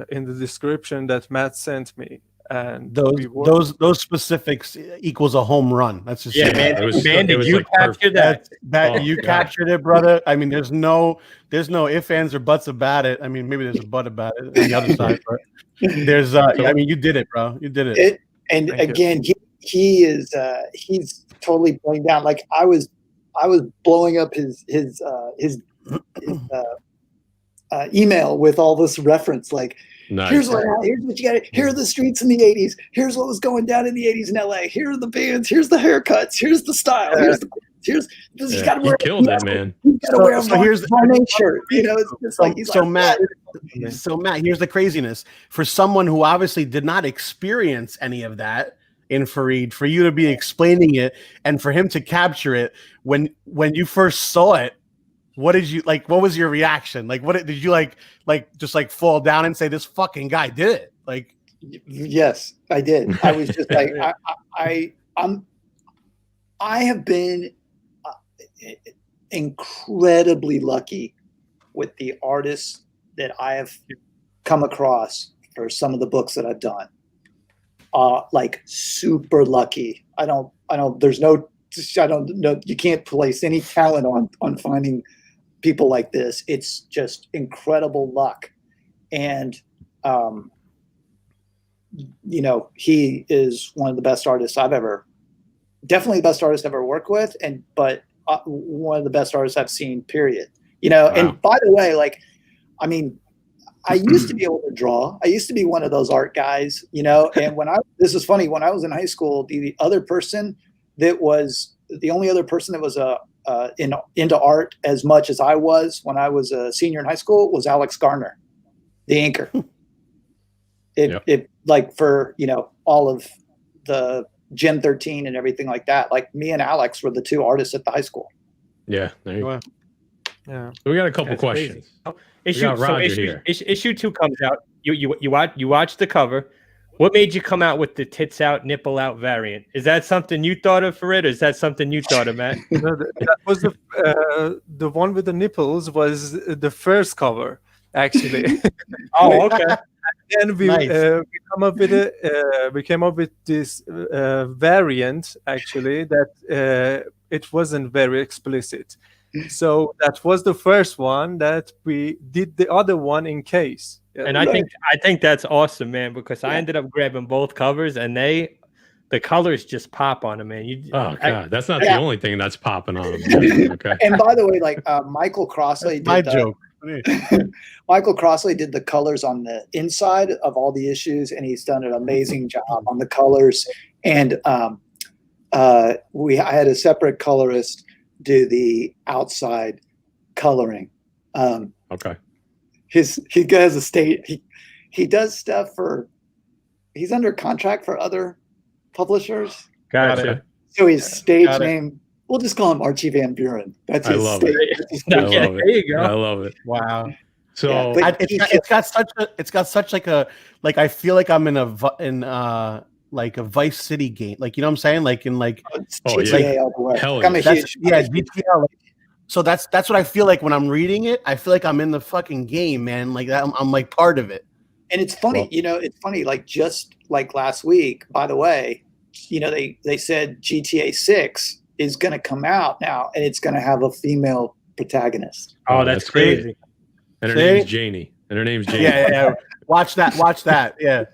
Speaker 5: in the description that Matt sent me, and
Speaker 3: those specifics equals a home run. That's just
Speaker 1: did you capture that?
Speaker 3: You captured it, brother. I mean, there's no ifs, ands, or buts about it. I mean, maybe there's a but about it on the other side, but there's I mean, you did it, bro. You did it.
Speaker 4: And again, he's totally blowing down. Like I was blowing up his email with all this reference. Like,
Speaker 2: nice.
Speaker 4: here's what you got. Here are the streets in the '80s. Here's what was going down in the '80s in LA. Here are the bands. Here's the haircuts. Here's the style. Here's you got to wear.
Speaker 2: You killed that, man.
Speaker 4: You got to wear a name shirt. You know, it's just like
Speaker 3: Matt. So Matt, here's the craziness. For someone who obviously did not experience any of that in Farid, for you to be explaining it and for him to capture it, when you first saw it, what did you like? What was your reaction? Like, what did you like just fall down and say, "This fucking guy did it"? Like,
Speaker 4: Yes, I did. I was just like, I have been incredibly lucky with the artists that I have come across for some of the books that I've done. Like super lucky. I don't know. You can't place any talent on finding people like this. It's just incredible luck. And, you know, he is one of the best artists definitely the best artist I've ever worked with. But one of the best artists I've seen, period. You know,
Speaker 2: Wow.
Speaker 4: And by the way, like, I mean, I used to be able to draw. I used to be one of those art guys, you know, and this is funny, when I was in high school, the only other person that was into art as much as I was when I was a senior in high school was Alex Garner, the inker. It like for, you know, all of the Gen 13 and everything like that. Like me and Alex were the two artists at the high school.
Speaker 2: Yeah, there you go.
Speaker 5: Yeah.
Speaker 2: So we got a couple
Speaker 1: That's
Speaker 2: questions.
Speaker 1: Crazy. Issue 2 comes out. You watch the cover. What made you come out with the tits out, nipple out variant? Is that something you thought of, Farid, or is that something you thought of, Matt?
Speaker 5: That was the one with the nipples was the first cover, actually.
Speaker 1: Oh, okay.
Speaker 5: And we came up with this variant, actually, that it wasn't very explicit. So that was the first one that we did. The other one in case.
Speaker 1: And I think that's awesome, man, because I ended up grabbing both covers, and the colors just pop on them, man.
Speaker 2: God, that's not the only thing that's popping on them. Okay.
Speaker 4: And by the way, like Michael Crossley did
Speaker 3: My joke.
Speaker 4: Michael Crossley did the colors on the inside of all the issues, and he's done an amazing job on the colors. And I had a separate colorist do the outside coloring.
Speaker 2: Okay.
Speaker 4: He has a state. He does stuff he's under contract for other publishers.
Speaker 1: Gotcha.
Speaker 4: So his stage name, we'll just call him Archie Van Buren. That's his stage.
Speaker 1: There you go.
Speaker 2: I love it.
Speaker 3: Wow.
Speaker 2: So
Speaker 3: It's got such like I feel like I'm in like a Vice City game. Like, you know what I'm saying? Like in like
Speaker 4: GTA all the way.
Speaker 2: Hell
Speaker 4: I'm a huge
Speaker 3: GTA. Like, so that's what I feel like when I'm reading it. I feel like I'm in the fucking game, man. Like that, I'm like part of it.
Speaker 4: And it's funny, you know, it's funny, like just like last week, by the way, you know, they said GTA 6 is going to come out now, and it's going to have a female protagonist.
Speaker 1: Oh, that's crazy.
Speaker 2: And her name's Janie.
Speaker 3: Yeah. Watch that. Yeah.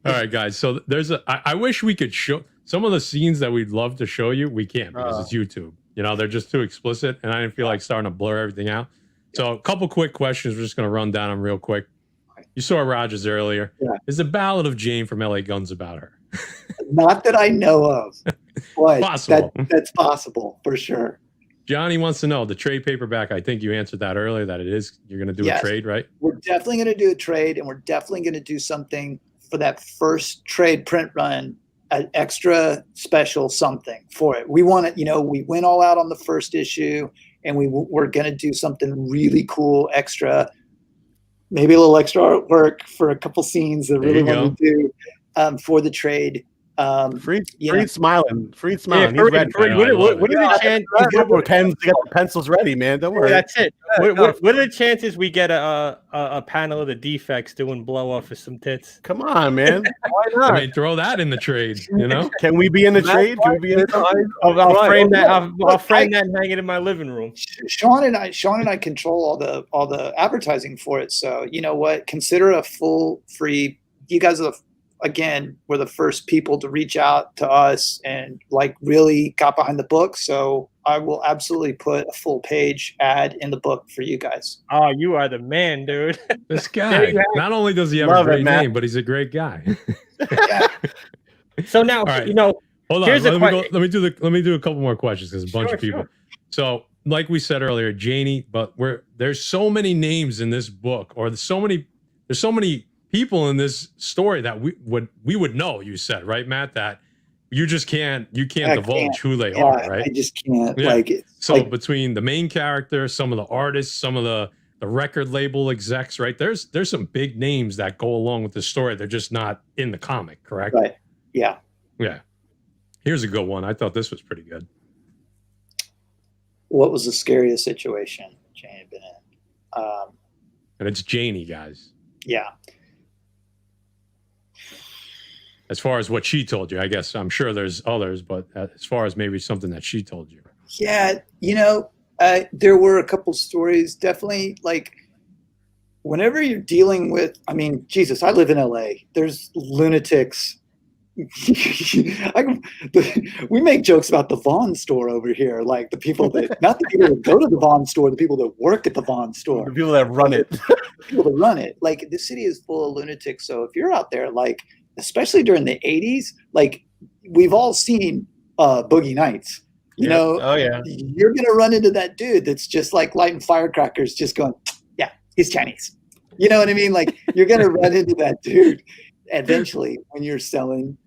Speaker 2: All right, guys. So I wish we could show some of the scenes that we'd love to show you. We can't because it's YouTube. You know, they're just too explicit, and I didn't feel like starting to blur everything out. So a couple quick questions. We're just going to run down them real quick. You saw Rogers earlier.
Speaker 4: Yeah.
Speaker 2: Is the Ballad of Jane from LA Guns about her?
Speaker 4: Not that I know of, but
Speaker 2: Possible.
Speaker 4: that's possible for sure.
Speaker 2: Johnny wants to know the trade paperback. I think you answered that earlier, that it is. You're going to do a trade, right?
Speaker 4: We're definitely going to do a trade, and we're definitely going to do something for that first trade print run, an extra special something for it. We want it, you know, we went all out on the first issue, and we're going to do something really cool, extra, maybe a little extra artwork for a couple scenes that really want to do for the trade.
Speaker 3: Freed smiling.
Speaker 1: Yeah,
Speaker 3: He's ready.
Speaker 1: what are the chances?
Speaker 3: We got the pencils ready, man. Don't worry.
Speaker 1: That's it. What are the chances we get a panel of the defects doing blow off of some tits?
Speaker 3: Come on, man.
Speaker 5: Why not?
Speaker 2: I mean, throw that in the trade, you know?
Speaker 3: Can we be in the trade? Can we be in the
Speaker 1: I'll frame that. I'll frame that and hang it in my living room.
Speaker 4: Sean and I control all the advertising for it. So you know what? Consider a full free. You guys are we're the first people to reach out to us and like really got behind the book. So I will absolutely put a full page ad in the book for you guys.
Speaker 1: Oh, you are the man, dude.
Speaker 2: This guy, not only does he have a great name, but he's a great guy.
Speaker 1: So now,
Speaker 2: right.
Speaker 1: you know,
Speaker 2: hold on. Let me do a couple more questions because a bunch of people.
Speaker 1: Sure.
Speaker 2: So, like we said earlier, Janie, but there's so many names in this book, or there's so many people in this story that we would know. You said, right, Matt, that you just can't divulge who they are, right?
Speaker 4: I just can't.
Speaker 2: Yeah.
Speaker 4: Like
Speaker 2: so between the main character, some of the artists, some of the the record label execs, right? There's some big names that go along with the story. They're just not in the comic, correct?
Speaker 4: Right. Yeah.
Speaker 2: Yeah. Here's a good one. I thought this was pretty good.
Speaker 4: What was the scariest situation Jane had been in?
Speaker 2: And it's Janie, guys.
Speaker 4: Yeah.
Speaker 2: As far as what she told you, I guess I'm sure there's others, but as far as maybe something that she told you.
Speaker 4: Yeah. You know, there were a couple stories, definitely, like whenever you're dealing with, I mean, Jesus, I live in LA. There's lunatics. We make jokes about the Vaughn store over here, like the people that, not the people that go to the Vaughn store, the people that work at the Vaughn store,
Speaker 3: The people that run it.
Speaker 4: people that run it. Like the city is full of lunatics. So if you're out there, like especially during the 80s, like we've all seen Boogie Nights. You know,
Speaker 3: Oh yeah.
Speaker 4: you're gonna run into that dude that's just like lighting firecrackers, just going, yeah, he's Chinese. You know what I mean? Like you're gonna run into that dude eventually when you're selling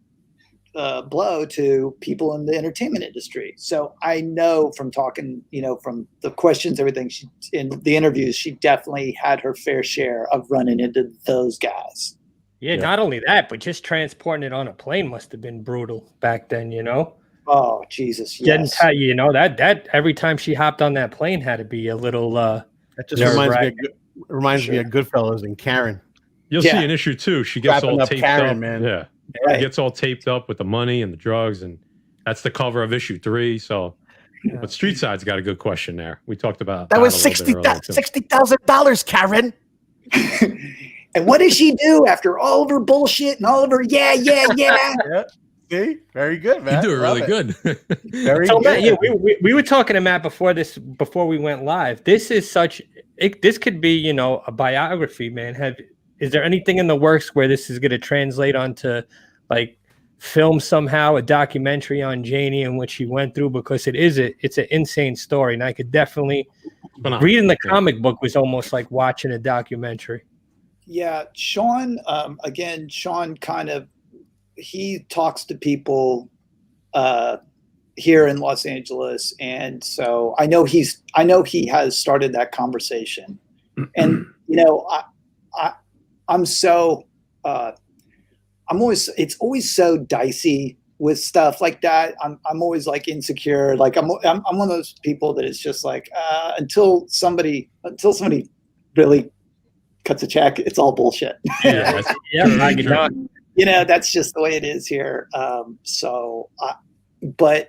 Speaker 4: blow to people in the entertainment industry. So I know from talking, you know, from the questions, everything she in the interviews, she definitely had her fair share of running into those guys.
Speaker 1: Yeah, not only that, but just transporting it on a plane must have been brutal back then, you know?
Speaker 4: Oh, Jesus.
Speaker 1: Getting
Speaker 4: Yes.
Speaker 1: tired, you know, that every time she hopped on that plane had to be a little
Speaker 3: That just
Speaker 1: nerve-wracking.
Speaker 3: reminds me of Goodfellas and Karen.
Speaker 2: You'll
Speaker 4: Yeah.
Speaker 2: see in issue 2, she gets
Speaker 3: Wrapping
Speaker 2: all
Speaker 3: up
Speaker 2: taped
Speaker 3: Karen,
Speaker 2: up.
Speaker 3: man.
Speaker 2: Yeah.
Speaker 4: Right.
Speaker 2: She gets all taped up with the money and the drugs, and that's the cover of issue 3. So, but Street Side's got a good question there. We talked about
Speaker 3: That was
Speaker 2: a little bit earlier, too.
Speaker 3: $60,000, Karen.
Speaker 4: And what does she do after all of her bullshit and all of her yeah.
Speaker 3: Yeah. See, very good, man.
Speaker 2: You do it
Speaker 3: Love
Speaker 2: really good.
Speaker 3: Very
Speaker 1: So
Speaker 3: good.
Speaker 1: Matt, yeah, we were talking to Matt before we went live. This is this could be, you know, a biography, man. Is there anything in the works where this is going to translate onto like film somehow, a documentary on Janie and what she went through? Because it's an insane story, and I could definitely reading the comic book was almost like watching a documentary.
Speaker 4: Yeah, Sean, again, Sean kind of, he talks to people here in Los Angeles. And so I know he has started that conversation. And, you know, it's always so dicey with stuff like that. I'm always like insecure. Like I'm one of those people that is just like, until somebody really cuts a check, it's all bullshit.
Speaker 2: Yeah,
Speaker 1: I get not.
Speaker 4: You know, that's just the way it is here. But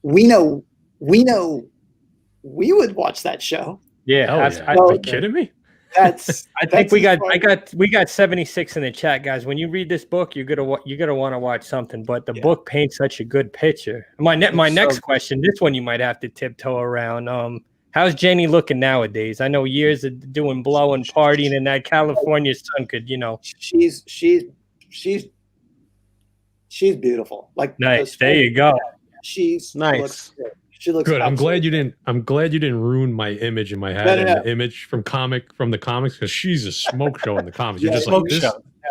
Speaker 4: we know we would watch that show.
Speaker 1: Yeah,
Speaker 2: Are you kidding me?
Speaker 1: I think we got 76 in the chat, guys. When you read this book, you're gonna want to watch something. But the book paints such a good picture. My next question, this one you might have to tiptoe around. How's Janie looking nowadays? I know years of doing blow and partying, and that California sun could, you know.
Speaker 4: She's beautiful. Like
Speaker 1: nice. There you go.
Speaker 4: She's
Speaker 3: nice.
Speaker 4: She looks
Speaker 2: good. I'm glad you didn't ruin my image in my head and the image from the comics, because she's a smoke show in the comics. You're just like this.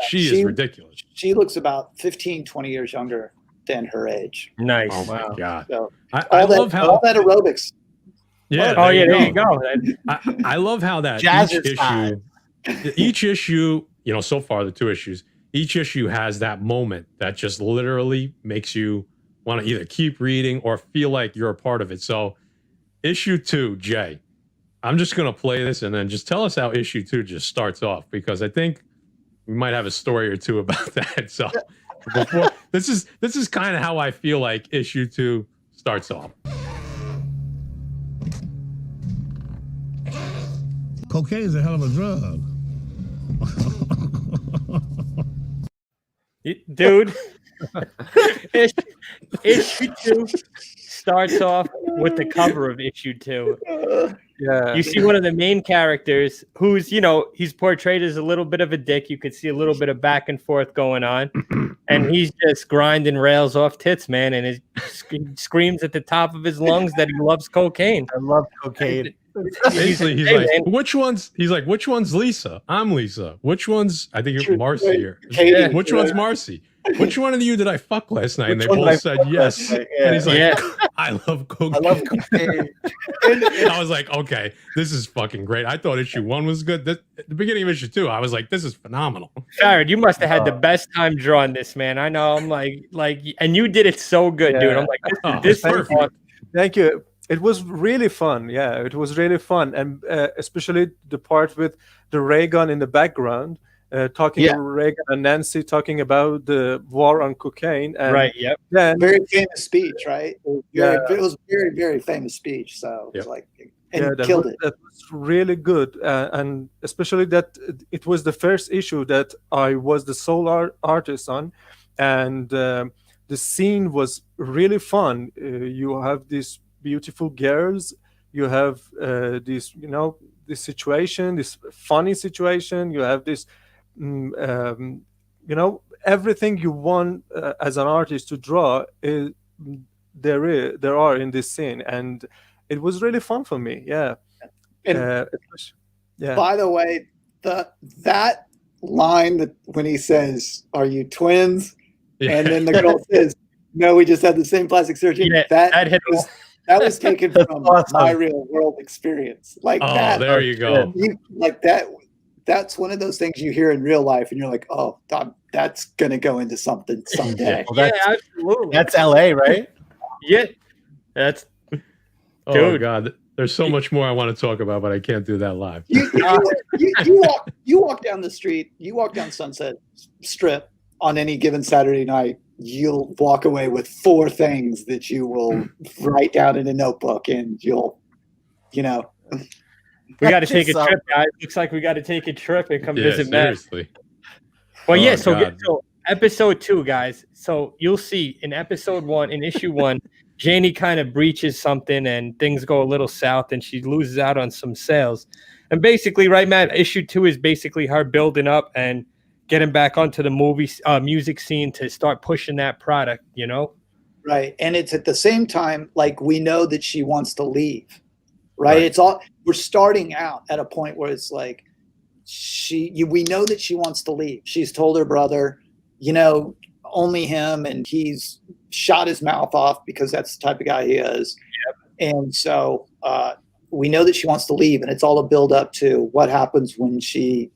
Speaker 2: She is ridiculous.
Speaker 4: She looks about 15, 20 years younger than her age.
Speaker 1: Nice.
Speaker 2: Oh my God.
Speaker 4: So,
Speaker 2: I love how
Speaker 4: all that aerobics.
Speaker 2: Yeah.
Speaker 1: Oh yeah, there you go.
Speaker 2: I love how that each issue, you know, so far the 2 issues, each issue has that moment that just literally makes you want to either keep reading or feel like you're a part of it. So issue 2, Jay, I'm just going to play this and then just tell us how issue 2 just starts off, because I think we might have a story or 2 about that. So before this is kind of how I feel like issue 2 starts off.
Speaker 8: Cocaine is a hell of a drug.
Speaker 1: Dude, issue 2 starts off with the cover of issue 2.
Speaker 5: Yeah.
Speaker 1: You see one of the main characters who's, you know, he's portrayed as a little bit of a dick. You could see a little bit of back and forth going on. And he's just grinding rails off tits, man. And screams at the top of his lungs that he loves cocaine.
Speaker 3: I love cocaine.
Speaker 2: Basically, he's like, which one's Lisa? I'm Lisa. Which one's, I think it's Marcy here.
Speaker 4: Katie,
Speaker 2: which one's Marcy? Which one of you did I fuck last night? And they
Speaker 3: Which one
Speaker 2: both said yes.
Speaker 3: Yeah.
Speaker 2: And he's like, I love cocaine.
Speaker 3: I love cocaine.
Speaker 2: I was like, okay, this is fucking great. I thought issue 1 was good. At the beginning of issue 2, I was like, this is phenomenal.
Speaker 1: Farid, you must have had the best time drawing this, man. I know. I'm like, and you did it so good, dude.
Speaker 5: Yeah.
Speaker 1: I'm like,
Speaker 2: Oh,
Speaker 1: this is
Speaker 2: perfect.
Speaker 1: awesome.
Speaker 5: Thank you. It was really fun. Yeah, it was really fun, and especially the part with the ray gun in the background, talking to Reagan and Nancy talking about the war on cocaine. And
Speaker 1: Right. Yep.
Speaker 5: then
Speaker 4: Very famous speech, right?
Speaker 5: Yeah.
Speaker 4: It was very, very famous speech. So it was like, and
Speaker 5: that
Speaker 4: killed
Speaker 5: was,
Speaker 4: it.
Speaker 5: that was really good, and especially that it was the first issue that I was the sole artist on, and the scene was really fun. You have these beautiful girls, you have this, this situation, this funny situation. You have this, everything you want as an artist to draw is there are in this scene, and it was really fun for me. Yeah.
Speaker 4: And
Speaker 5: Yeah.
Speaker 4: by the way, that line that when he says, "Are you twins?" and then the girl says, "No, we just had the same plastic surgery."
Speaker 1: Yeah,
Speaker 4: that was taken from
Speaker 3: awesome.
Speaker 4: my real world experience. Like
Speaker 2: Oh,
Speaker 4: that.
Speaker 2: there you go.
Speaker 4: Like that. That's one of those things you hear in real life, and you're like, "Oh, that's gonna go into something someday."
Speaker 3: Well,
Speaker 1: absolutely.
Speaker 3: That's LA, right?
Speaker 1: Yeah. That's
Speaker 2: Oh,
Speaker 1: Dude.
Speaker 2: God. There's so much more I want to talk about, but I can't do that live.
Speaker 4: You walk down the street, you walk down Sunset Strip on any given Saturday night, you'll walk away with 4 things that you will write down in a notebook, and you'll,
Speaker 1: we got to take a trip, guys. Looks like we got to take a trip and come visit Matt.
Speaker 2: Seriously.
Speaker 1: Well, yeah.
Speaker 2: Oh,
Speaker 1: So
Speaker 2: God.
Speaker 1: episode 2, guys. So you'll see in episode 1, in issue 1, Janie kind of breaches something and things go a little south and she loses out on some sales. And basically, right, Matt, issue 2 is basically her building up and getting back onto the music scene to start pushing that product,
Speaker 4: right. And it's at the same time, like, we know that she wants to leave, right? We're starting out at a point where it's like, we know that she wants to leave. She's told her brother, only him, and he's shot his mouth off because that's the type of guy he is. Yep. And so we know that she wants to leave, and it's all a build up to what happens when she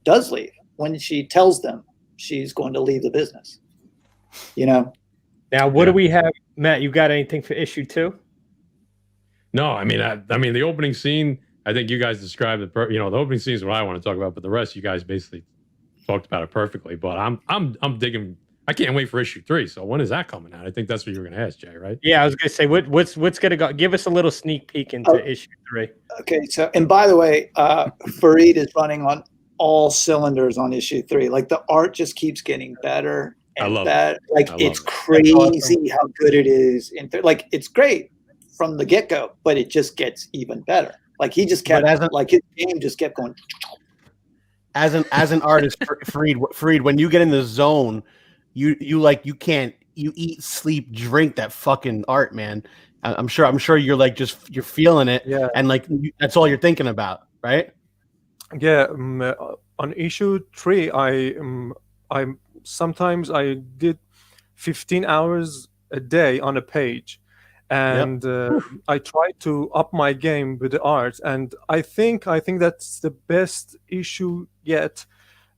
Speaker 4: does leave, when she tells them she's going to leave the business. Now,
Speaker 1: what do we have, Matt? You got anything for issue 2?
Speaker 2: No, I mean, the opening scene, I think you guys described it. The opening scene is what I want to talk about, but the rest you guys basically talked about it perfectly. But I'm digging. I can't wait for issue 3. So when is that coming out? I think that's what you were going to ask, Jay, right?
Speaker 1: Yeah, I was going to say, what's going to go? Give us a little sneak peek into issue 3.
Speaker 4: Okay, so, and by the way, Farid is running on all cylinders on issue 3. Like, the art just keeps getting better and better. Like, it's crazy how good it is. Like, it's great from the get-go, but it just gets even better. Like, he just kept, his game just kept going.
Speaker 3: As an artist, Farid, when you get in the zone, you eat, sleep, drink that fucking art, man. I'm sure you're like you're feeling it, and that's all you're thinking about, right?
Speaker 5: Yeah. On issue 3, I sometimes I did 15 hours a day on a page, and I tried to up my game with the art, and I think that's the best issue yet.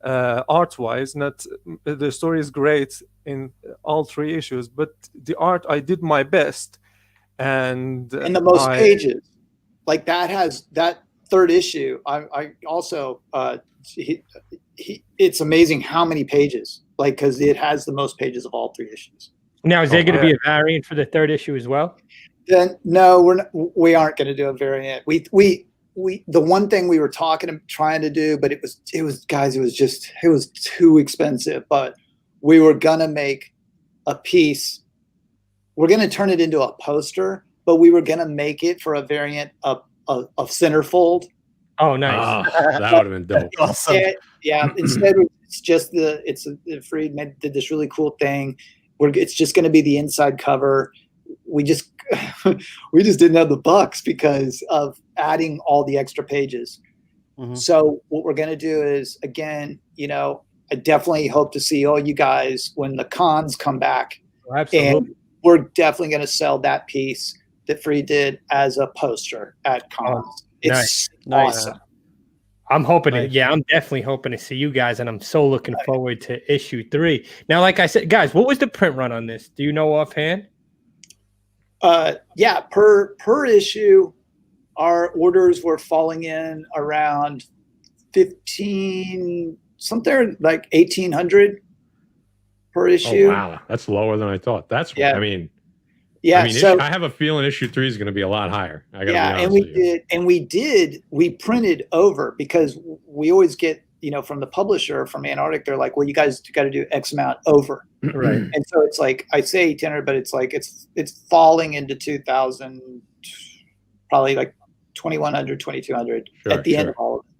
Speaker 5: Art-wise, not the story is great in all 3 issues, but the art, I did my best, and
Speaker 4: the most pages, like that 3rd issue. I also it's amazing how many pages, like, because it has the most pages of all 3 issues.
Speaker 1: Now, is there going to be a variant for the 3rd issue as well?
Speaker 4: Then no, we aren't going to do a variant. The one thing we were trying to do, but it was too expensive. But we were gonna make a piece. We're gonna turn it into a poster, but we were gonna make it for a variant of centerfold.
Speaker 1: Oh, nice!
Speaker 2: That would have been dope.
Speaker 3: Awesome.
Speaker 4: Instead, it's just Farid did this really cool thing. It's just going to be the inside cover. We just didn't have the bucks because of adding all the extra pages. Mm-hmm. So what we're going to do is, again, I definitely hope to see all you guys when the cons come back.
Speaker 1: Oh, absolutely.
Speaker 4: And we're definitely going to sell that piece that Farid did as a poster at cons. It's
Speaker 3: Nice.
Speaker 4: awesome.
Speaker 1: I'm hoping
Speaker 3: Nice.
Speaker 1: I'm definitely hoping to see you guys, and I'm so looking forward to issue 3. Now, like I said, guys, what was the print run on this? Do you know offhand?
Speaker 4: Yeah, per issue, our orders were falling in around 15, something like 1,800 per issue.
Speaker 2: Oh, wow, that's lower than I thought. That's
Speaker 4: Yeah.
Speaker 2: I mean,
Speaker 4: Yeah, so
Speaker 2: I have a feeling issue 3 is going to be a lot higher. I gotta be honest
Speaker 4: and
Speaker 2: with you.
Speaker 4: we printed over, because we always get, from the publisher from Antarctic, they're like, well, you guys got to do X amount over.
Speaker 1: Right.
Speaker 4: And so it's like, I say 1,800, but it's like, it's falling into 2,000, probably like 2,100, 2,200 at the end of all of it.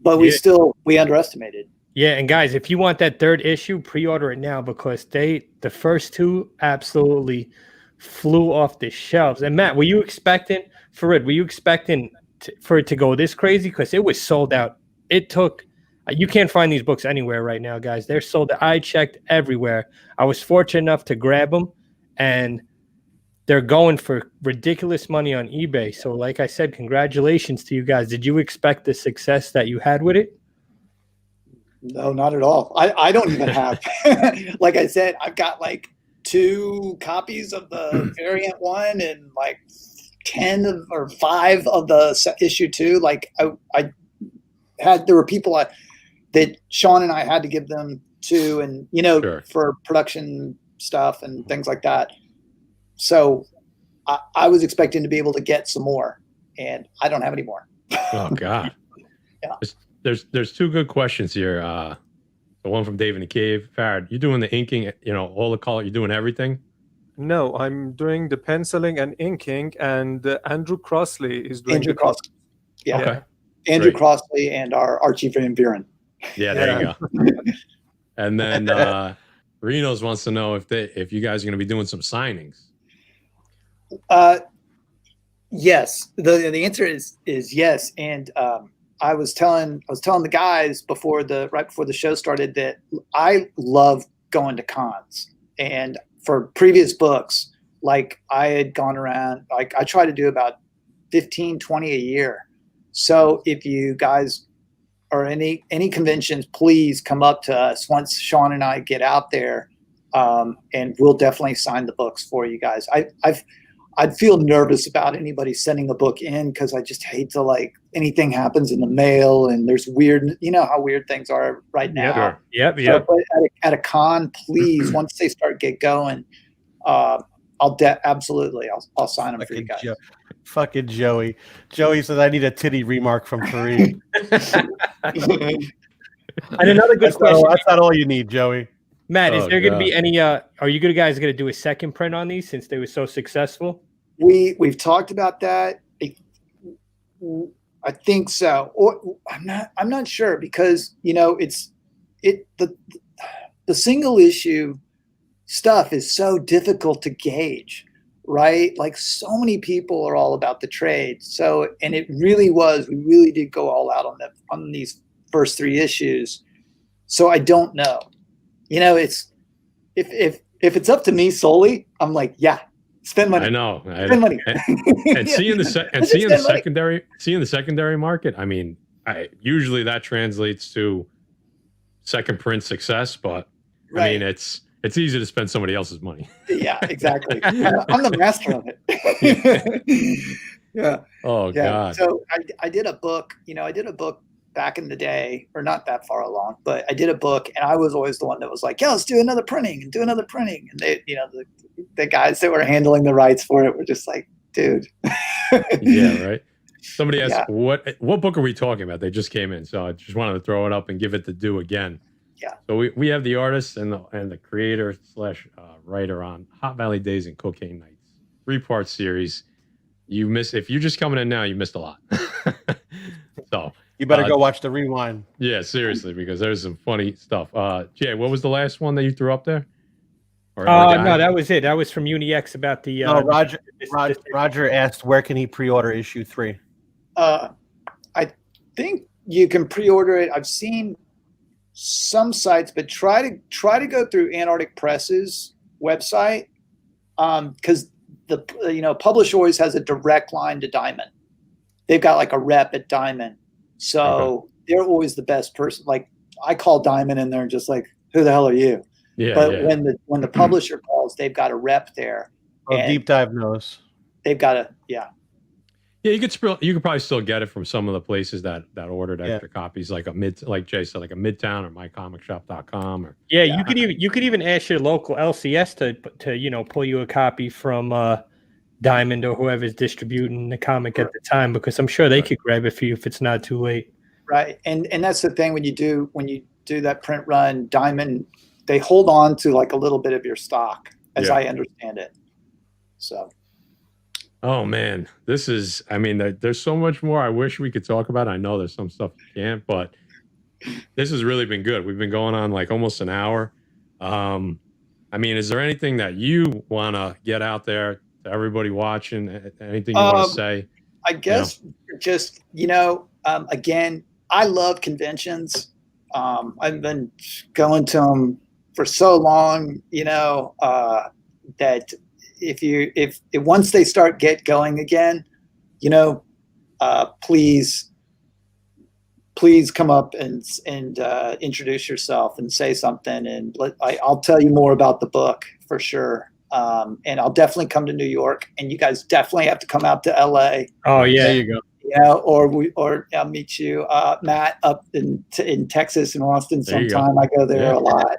Speaker 4: But we underestimated.
Speaker 1: Yeah, and guys, if you want that 3rd issue, pre-order it now, because the first 2 absolutely flew off the shelves. And Matt, were you expecting for it to go this crazy? Because it was sold out. It took. You can't find these books anywhere right now, guys. They're sold out. I checked everywhere. I was fortunate enough to grab them, and they're going for ridiculous money on eBay. So, like I said, congratulations to you guys. Did you expect the success that you had with it?
Speaker 4: No, not at all. I don't even have, like I said, I've got like 2 copies of the variant one and like 10 or 5 of the issue 2. Like there were people that Sean and I had to give them to, and
Speaker 2: Sure.
Speaker 4: for production stuff and things like that. So I was expecting to be able to get some more, and I don't have any more.
Speaker 2: Oh God.
Speaker 4: Yeah.
Speaker 2: There's 2 good questions here. The one from Dave in the Cave. Farid, you're doing the inking, all the color, you're doing everything?
Speaker 5: No, I'm doing the penciling and inking, and Andrew Crossley is doing
Speaker 4: Andrew
Speaker 5: the
Speaker 4: Crossley. Yeah.
Speaker 2: Okay.
Speaker 4: Andrew
Speaker 2: Great.
Speaker 4: Crossley and our Archie Van Buren.
Speaker 2: Yeah, there you go. And then Reno's wants to know if you guys are going to be doing some signings.
Speaker 4: Yes. The answer is yes. And I was telling the guys right before the show started that I love going to cons. And for previous books, like I had gone around, like I try to do about 15, 20 a year. So if you guys are any conventions, please come up to us once Sean and I get out there, and we'll definitely sign the books for you guys. I'd feel nervous about anybody sending a book in, because I just hate to, like, anything happens in the mail and there's weird, how weird things are right now.
Speaker 2: Sure.
Speaker 1: Yep.
Speaker 4: So, but at a con, please, once they get going, absolutely, I'll sign them for you guys.
Speaker 3: Fucking Joey. Joey says I need a titty remark from Farid.
Speaker 1: And another good question.
Speaker 3: That's not all you need, Joey.
Speaker 1: Matt, is
Speaker 2: Oh,
Speaker 1: there going to
Speaker 2: God.
Speaker 1: be any? Are you guys going to do a second print on these since they were so successful?
Speaker 4: We've talked about that. I think so. Or I'm not sure, because the single issue stuff is so difficult to gauge, right? Like, so many people are all about the trade. So, and we really did go all out on these first 3 issues. So I don't know. It's if it's up to me solely, I'm like, yeah, spend money.
Speaker 2: I know.
Speaker 4: Spend money.
Speaker 2: And seeing the secondary market, I mean, usually that translates to second print success, but
Speaker 4: Right.
Speaker 2: I mean, it's easy to spend somebody else's money.
Speaker 4: Yeah, exactly. I'm the master of it. Yeah.
Speaker 2: Oh
Speaker 4: Yeah.
Speaker 2: God.
Speaker 4: So I did a book, back in the day, or not that far along, but I did a book, and I was always the one that was like, yeah, let's do another printing. And they, the guys that were handling the rights for it were just like, dude.
Speaker 2: Yeah, right. Somebody asked,
Speaker 4: Yeah.
Speaker 2: what book are we talking about? They just came in, so I just wanted to throw it up and give it the due again.
Speaker 4: Yeah.
Speaker 2: So we have the artist and the creator / writer on Hot Valley Days and Cocaine Nights, 3-part series. If you're just coming in now, you missed a lot. So
Speaker 3: You better go watch the rewind.
Speaker 2: yeah, seriously, because there's some funny stuff. Jay, what was the last one that you threw up there? Or
Speaker 1: No, that was it. That was from UniX about the.
Speaker 3: No, Roger asked where can he pre-order issue 3.
Speaker 4: I think you can pre-order it. I've seen some sites, but try to go through Antarctic Press's website, because Publisher always has a direct line to Diamond. They've got like a rep at Diamond, so they're always the best person. Like I call Diamond and they're just like, who the hell are you?
Speaker 2: Yeah.
Speaker 4: But when the publisher calls, they've got a rep there.
Speaker 3: Deep Dive knows.
Speaker 4: They've got a yeah.
Speaker 2: You could probably still get it from some of the places that ordered extra copies, like Jay said, like a Midtown or mycomicshop.com or
Speaker 1: you could even ask your local LCS to pull you a copy from Diamond or whoever's distributing the comic at the time, because I'm sure they could grab it for you if it's not too late.
Speaker 4: Right, and that's the thing when you do that print run, Diamond, they hold on to like a little bit of your stock, as I understand it. So.
Speaker 2: Oh man, there's so much more I wish we could talk about. I know there's some stuff you can't, but this has really been good. We've been going on like almost an hour. Is there anything that you want to get out there to everybody watching? Anything you want to say?
Speaker 4: I guess just, again, I love conventions. I've been going to them for so long, that if once they start get going again, please come up and introduce yourself and say something, and I'll tell you more about the book for sure. And I'll definitely come to New York, and you guys definitely have to come out to LA.
Speaker 1: Oh yeah, there you go.
Speaker 4: Or I'll meet you, Matt, up in Texas and Austin sometime. I go there a lot.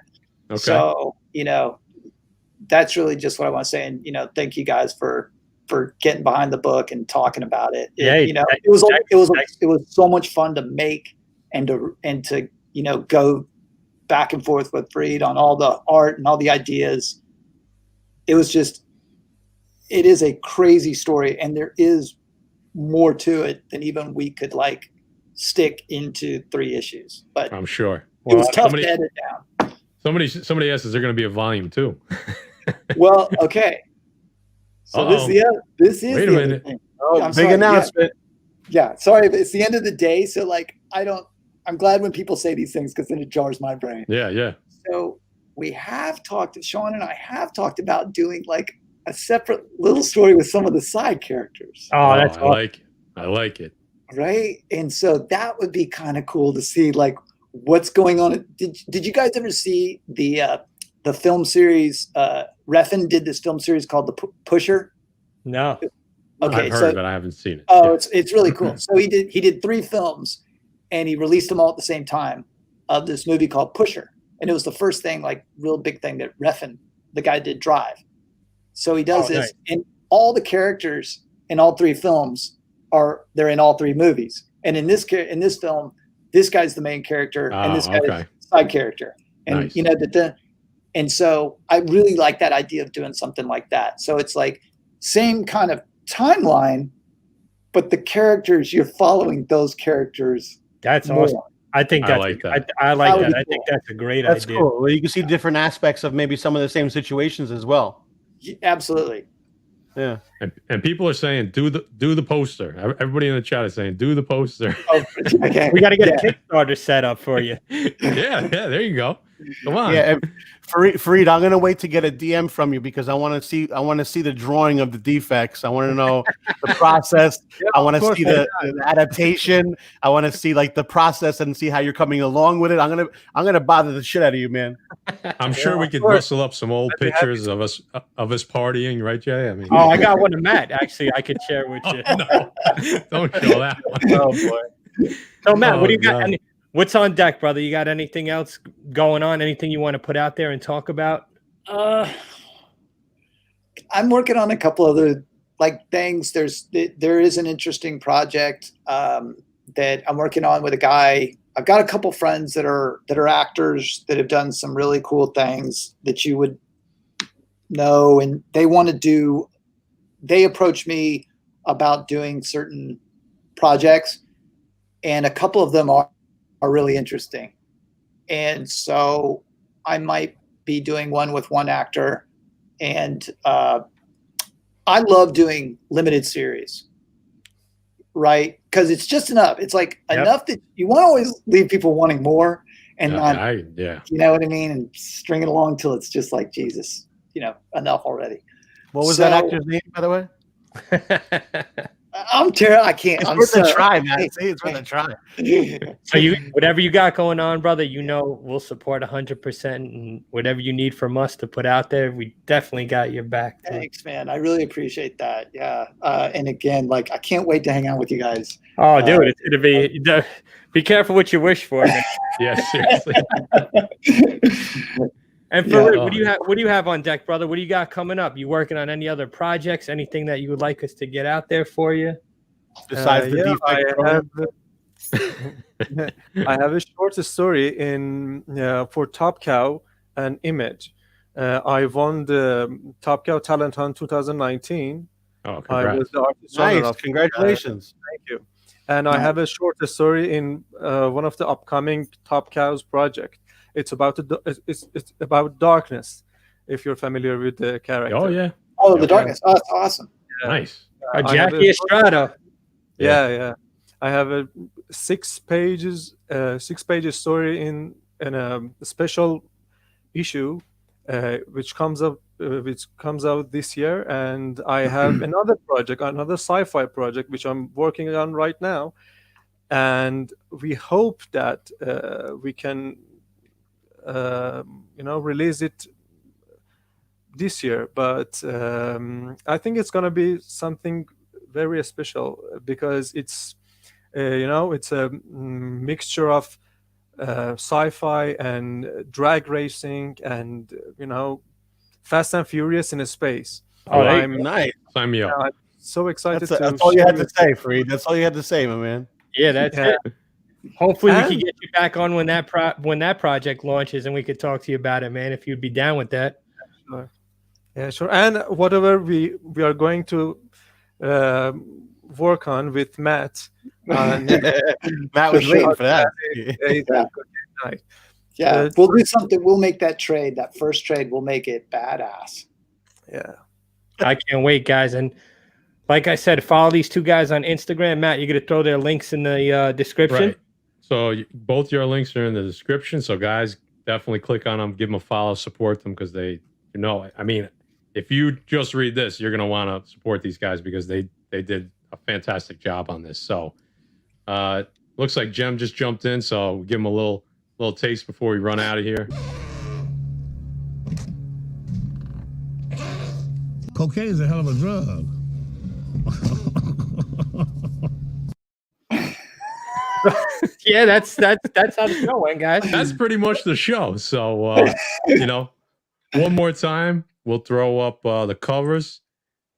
Speaker 4: Okay. So that's really just what I want to say. And thank you guys for getting behind the book and talking about it. It was so much fun to make and to go back and forth with Farid on all the art and all the ideas. It is a crazy story, and there is more to it than even we could stick into 3 issues. But
Speaker 2: I'm sure
Speaker 4: it was tough to edit down.
Speaker 2: Somebody asked, is there going to be a volume 2?
Speaker 4: Well, okay. So this is
Speaker 2: wait a minute.
Speaker 3: Big announcement.
Speaker 4: Yeah, sorry, but it's the end of the day. So I'm glad when people say these things, because then it jars my brain.
Speaker 2: Yeah.
Speaker 4: So Sean and I have talked about doing a separate little story with some of the side characters.
Speaker 1: Oh, that's awesome.
Speaker 2: I like it.
Speaker 4: Right. And so that would be kind of cool to see what's going on. Did you guys ever see the film series? Refn did this film series called The Pusher.
Speaker 1: No.
Speaker 4: Okay,
Speaker 2: I've heard, but I haven't seen it.
Speaker 4: Oh, it's really cool. So he did 3 films, and he released them all at the same time of this movie called Pusher. And it was the first thing, real big thing that Refn, the guy, did Drive. So he does this, nice. And all the characters in all 3 films they're in all 3 movies. And in this film, this guy's the main character, and this guy's the side character. And
Speaker 2: nice.
Speaker 4: And so I really like that idea of doing something like that. So it's same kind of timeline, but the characters, you're following those characters.
Speaker 1: That's
Speaker 4: more.
Speaker 1: Awesome. I think that's, I like that. I like that. I think that's a great idea.
Speaker 3: That's cool. Well, you can see different aspects of maybe some of the same situations as well.
Speaker 4: Absolutely.
Speaker 3: Yeah.
Speaker 2: And people are saying, do the poster. Everybody in the chat is saying, do the poster.
Speaker 4: Oh, okay.
Speaker 1: We got to get a Kickstarter set up for you.
Speaker 2: yeah, there you go. Come on.
Speaker 3: Yeah, Farid, I'm gonna wait to get a DM from you, because I want to see the drawing of the defects. I want to know the process. I want to see the adaptation. I want to see the process and see how you're coming along with it. I'm gonna bother the shit out of you, man.
Speaker 2: I'm sure we could rustle up some old pictures of us partying, right, Jay?
Speaker 1: I got one of Matt. Actually, I could share with you.
Speaker 2: No. Don't show that one.
Speaker 1: Oh boy. So Matt, what do you got? What's on deck, brother? You got anything else going on? Anything you want to put out there and talk about?
Speaker 4: I'm working on a couple other things. There is an interesting project that I'm working on with a guy. I've got a couple friends that are actors that have done some really cool things that you would know, and they approached me about doing certain projects, and a couple of them are really interesting. And so I might be doing one with one actor. And I love doing limited series, right? Because it's just enough. It's enough that you want to always leave people wanting more, and you know what I mean? And string it along till it's just Jesus, enough already.
Speaker 3: What was
Speaker 4: So-
Speaker 3: that actor's name, by the way?
Speaker 4: I'm terrible. I can't.
Speaker 3: It's
Speaker 4: I'm
Speaker 3: worth a
Speaker 4: so-
Speaker 3: try, man. See, it's worth a try.
Speaker 1: So whatever you got going on, brother, we'll support 100%, and whatever you need from us to put out there, we definitely got your back. Too.
Speaker 4: Thanks, man. I really appreciate that. Yeah. And again, like, I can't wait to hang out with you guys.
Speaker 1: Oh, dude, it's gonna be careful what you wish for, man.
Speaker 2: Yeah, seriously.
Speaker 1: And Farid, what do you have on deck, brother? What do you got coming up? You working on any other projects? Anything that you would like us to get out there for you?
Speaker 3: Besides the defect,
Speaker 5: I have a short story for Top Cow and Image. I won the Top Cow Talent Hunt 2019.
Speaker 2: Oh,
Speaker 5: I
Speaker 2: congrats.
Speaker 5: was the artist runner
Speaker 3: nice.
Speaker 5: of
Speaker 3: Congratulations.
Speaker 5: thank you. And I have a short story in one of the upcoming Top Cows project. It's about it's about darkness. If you're familiar with the character.
Speaker 2: Oh yeah.
Speaker 4: Oh, the darkness. Oh, that's awesome.
Speaker 2: Nice.
Speaker 5: I have
Speaker 1: Jackie Estrada.
Speaker 5: Yeah. I have a 6 pages story in a special issue, which comes out this year, and I have another sci-fi project which I'm working on right now, and we hope that we can release it this year, but I think it's going to be something very special because it's it's a mixture of sci-fi and drag racing and Fast and Furious in a space.
Speaker 2: Oh,
Speaker 5: I'm
Speaker 3: Nice.
Speaker 2: Sign me up.
Speaker 5: I'm so excited.
Speaker 3: That's all you had to say, Farid. That's all you had to say, my man.
Speaker 1: Yeah, that's
Speaker 5: Yeah.
Speaker 1: it. Hopefully, we
Speaker 5: And-
Speaker 1: can get you back on when that project launches, and we could talk to you about it, man. If you'd be down with that.
Speaker 5: Yeah, sure. And whatever we are going to work on with Matt.
Speaker 3: Matt was waiting for that.
Speaker 5: Night.
Speaker 4: Yeah. We'll do something. We'll make that trade. That first trade, we'll make it badass.
Speaker 5: Yeah.
Speaker 1: I can't wait, guys. And like I said, follow these two guys on Instagram. Matt, you're gonna throw their links in the description.
Speaker 2: Right. So both your links are in the description. So guys, definitely click on them, give them a follow, support them because they, I mean, if you just read this, you're gonna want to support these guys because they did a fantastic job on this. So looks like Jem just jumped in, so we'll give him a little taste before we run out of here.
Speaker 8: Cocaine is a hell of a drug.
Speaker 1: Yeah, that's how the show went, guys.
Speaker 2: That's pretty much the show. So one more time, we'll throw up the covers.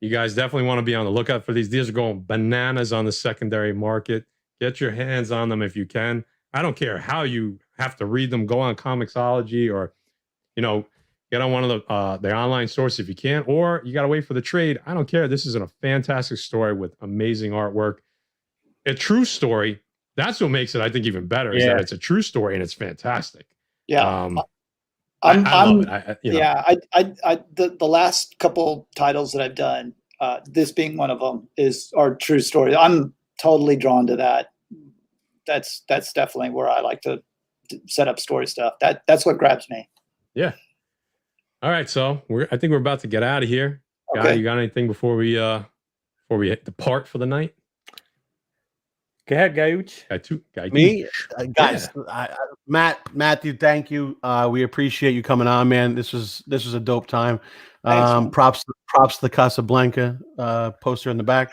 Speaker 2: You guys definitely want to be on the lookout for these. These are going bananas on the secondary market. Get your hands on them if you can. I don't care how you have to read them. Go on Comixology or, get on one of their online sources if you can, or you got to wait for the trade. I don't care. This is a fantastic story with amazing artwork. A true story. That's what makes it, I think, even better. Is that it's a true story and it's fantastic.
Speaker 4: Yeah.
Speaker 2: I love it.
Speaker 4: Yeah. The last couple titles that I've done, this being one of them, are true stories. I'm totally drawn to that. That's definitely where I like to set up story stuff. That's what grabs me.
Speaker 2: Yeah. All right. So I think we're about to get out of here.
Speaker 4: Okay.
Speaker 2: Guy, you got anything before we depart for the night?
Speaker 1: Go ahead, Gayuch.
Speaker 3: Me, guys, Matthew, thank you. We appreciate you coming on, man. This was a dope time.
Speaker 4: Thanks,
Speaker 3: Props to the Casablanca poster in the back.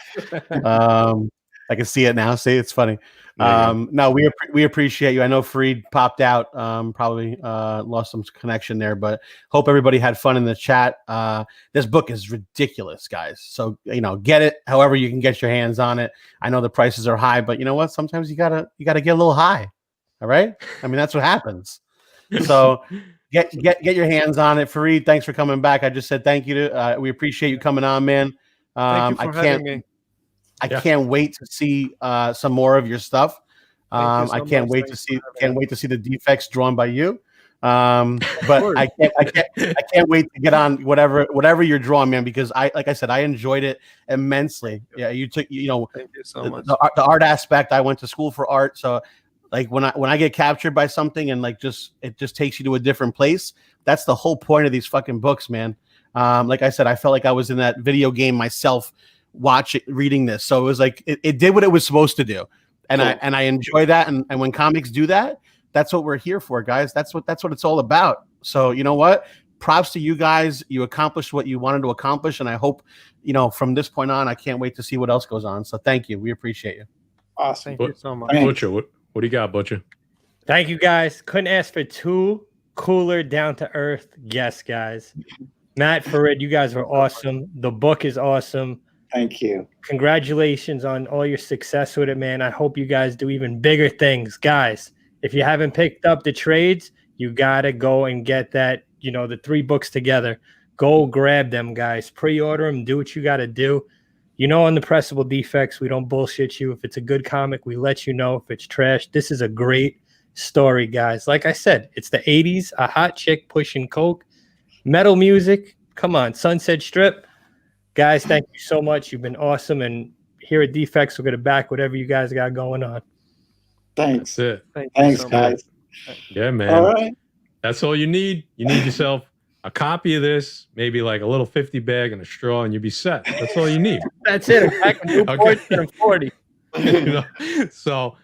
Speaker 3: I can see it now. See, it's funny. No, we appreciate you. I know Farid popped out, probably lost some connection there, but hope everybody had fun in the chat. This book is ridiculous, guys. So get it however you can get your hands on it. I know the prices are high, but you know what? Sometimes you gotta get a little high. All right. I mean, that's what happens. So get your hands on it. Farid, thanks for coming back. I just said thank you to. We appreciate you coming on, man.
Speaker 5: Thank you for having me.
Speaker 3: I can't wait to see some more of your stuff. I can't wait to see the defects drawn by you. But I can't wait to get on whatever you're drawing, man, because like I said, I enjoyed it immensely. Yeah, you took
Speaker 5: Thank you so much.
Speaker 3: the art aspect. I went to school for art, so like when I get captured by something and like it just takes you to a different place. That's the whole point of these fucking books, man. Like I said, I felt like I was in that video game myself, reading this. So it was like it did what it was supposed to do, and I enjoy that. And when comics do that, that's what we're here for, guys. That's what it's all about. So you know what? Props to you guys. You accomplished what you wanted to accomplish, and I hope, from this point on, I can't wait to see what else goes on. So thank you. We appreciate you.
Speaker 4: Awesome.
Speaker 5: Thank you so much.
Speaker 2: Butcher, what do you got, Butcher?
Speaker 1: Thank you, guys. Couldn't ask for two cooler, down-to-earth guests, guys. Matt, Farid, you guys were awesome. The book is awesome.
Speaker 4: Thank you.
Speaker 1: Congratulations on all your success with it, man. I hope you guys do even bigger things. Guys, if you haven't picked up the trades, you got to go and get that, the 3 books together. Go grab them, guys. Pre-order them. Do what you got to do. On the Pressable Defects, we don't bullshit you. If it's a good comic, we let you know. If it's trash, this is a great story, guys. Like I said, it's the 80s, a hot chick pushing coke, metal music. Come on, Sunset Strip. Guys, thank you so much. You've been awesome. And here at Defects, we're going to back whatever you guys got going on.
Speaker 4: Thanks.
Speaker 2: That's it.
Speaker 4: Thanks, guys.
Speaker 2: Yeah, man.
Speaker 4: All right.
Speaker 2: That's all you need. You need yourself a copy of this, maybe like a little 50 bag and a straw, and you'll be set. That's all you need.
Speaker 1: That's it. A pack of Newports and 40.
Speaker 2: So,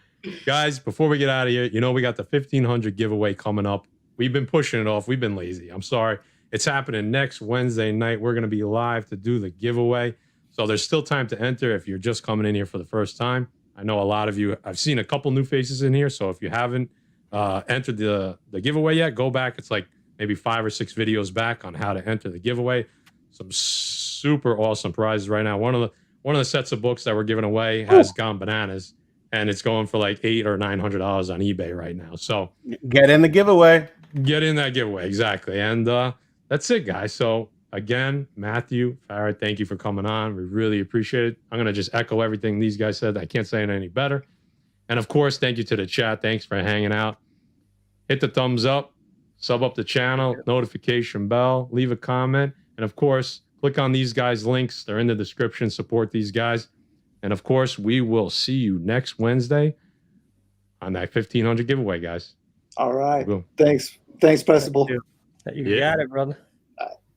Speaker 2: guys, before we get out of here, we got the 1,500 giveaway coming up. We've been pushing it off. We've been lazy. I'm sorry. It's happening next Wednesday night. We're going to be live to do the giveaway. So there's still time to enter if you're just coming in here for the first time. I know a lot of you, I've seen a couple new faces in here. So if you haven't entered the giveaway yet, go back. It's like maybe 5 or 6 videos back on how to enter the giveaway. Some super awesome prizes right now. One of the sets of books that we're giving away has gone bananas, and it's going for like $800 or $900 on eBay right now. So
Speaker 3: get in the giveaway.
Speaker 2: Get in that giveaway, exactly. And that's it, guys. So again, Matthew, Farid, thank you for coming on. We really appreciate it. I'm gonna just echo everything these guys said. I can't say it any better. And of course, thank you to the chat. Thanks for hanging out. Hit the thumbs up, sub up the channel, notification bell, leave a comment, and of course, click on these guys' links. They're in the description. Support these guys. And of course, we will see you next Wednesday on that 1,500 giveaway, guys.
Speaker 4: All right. Thanks, Pressable.
Speaker 1: You got it, brother.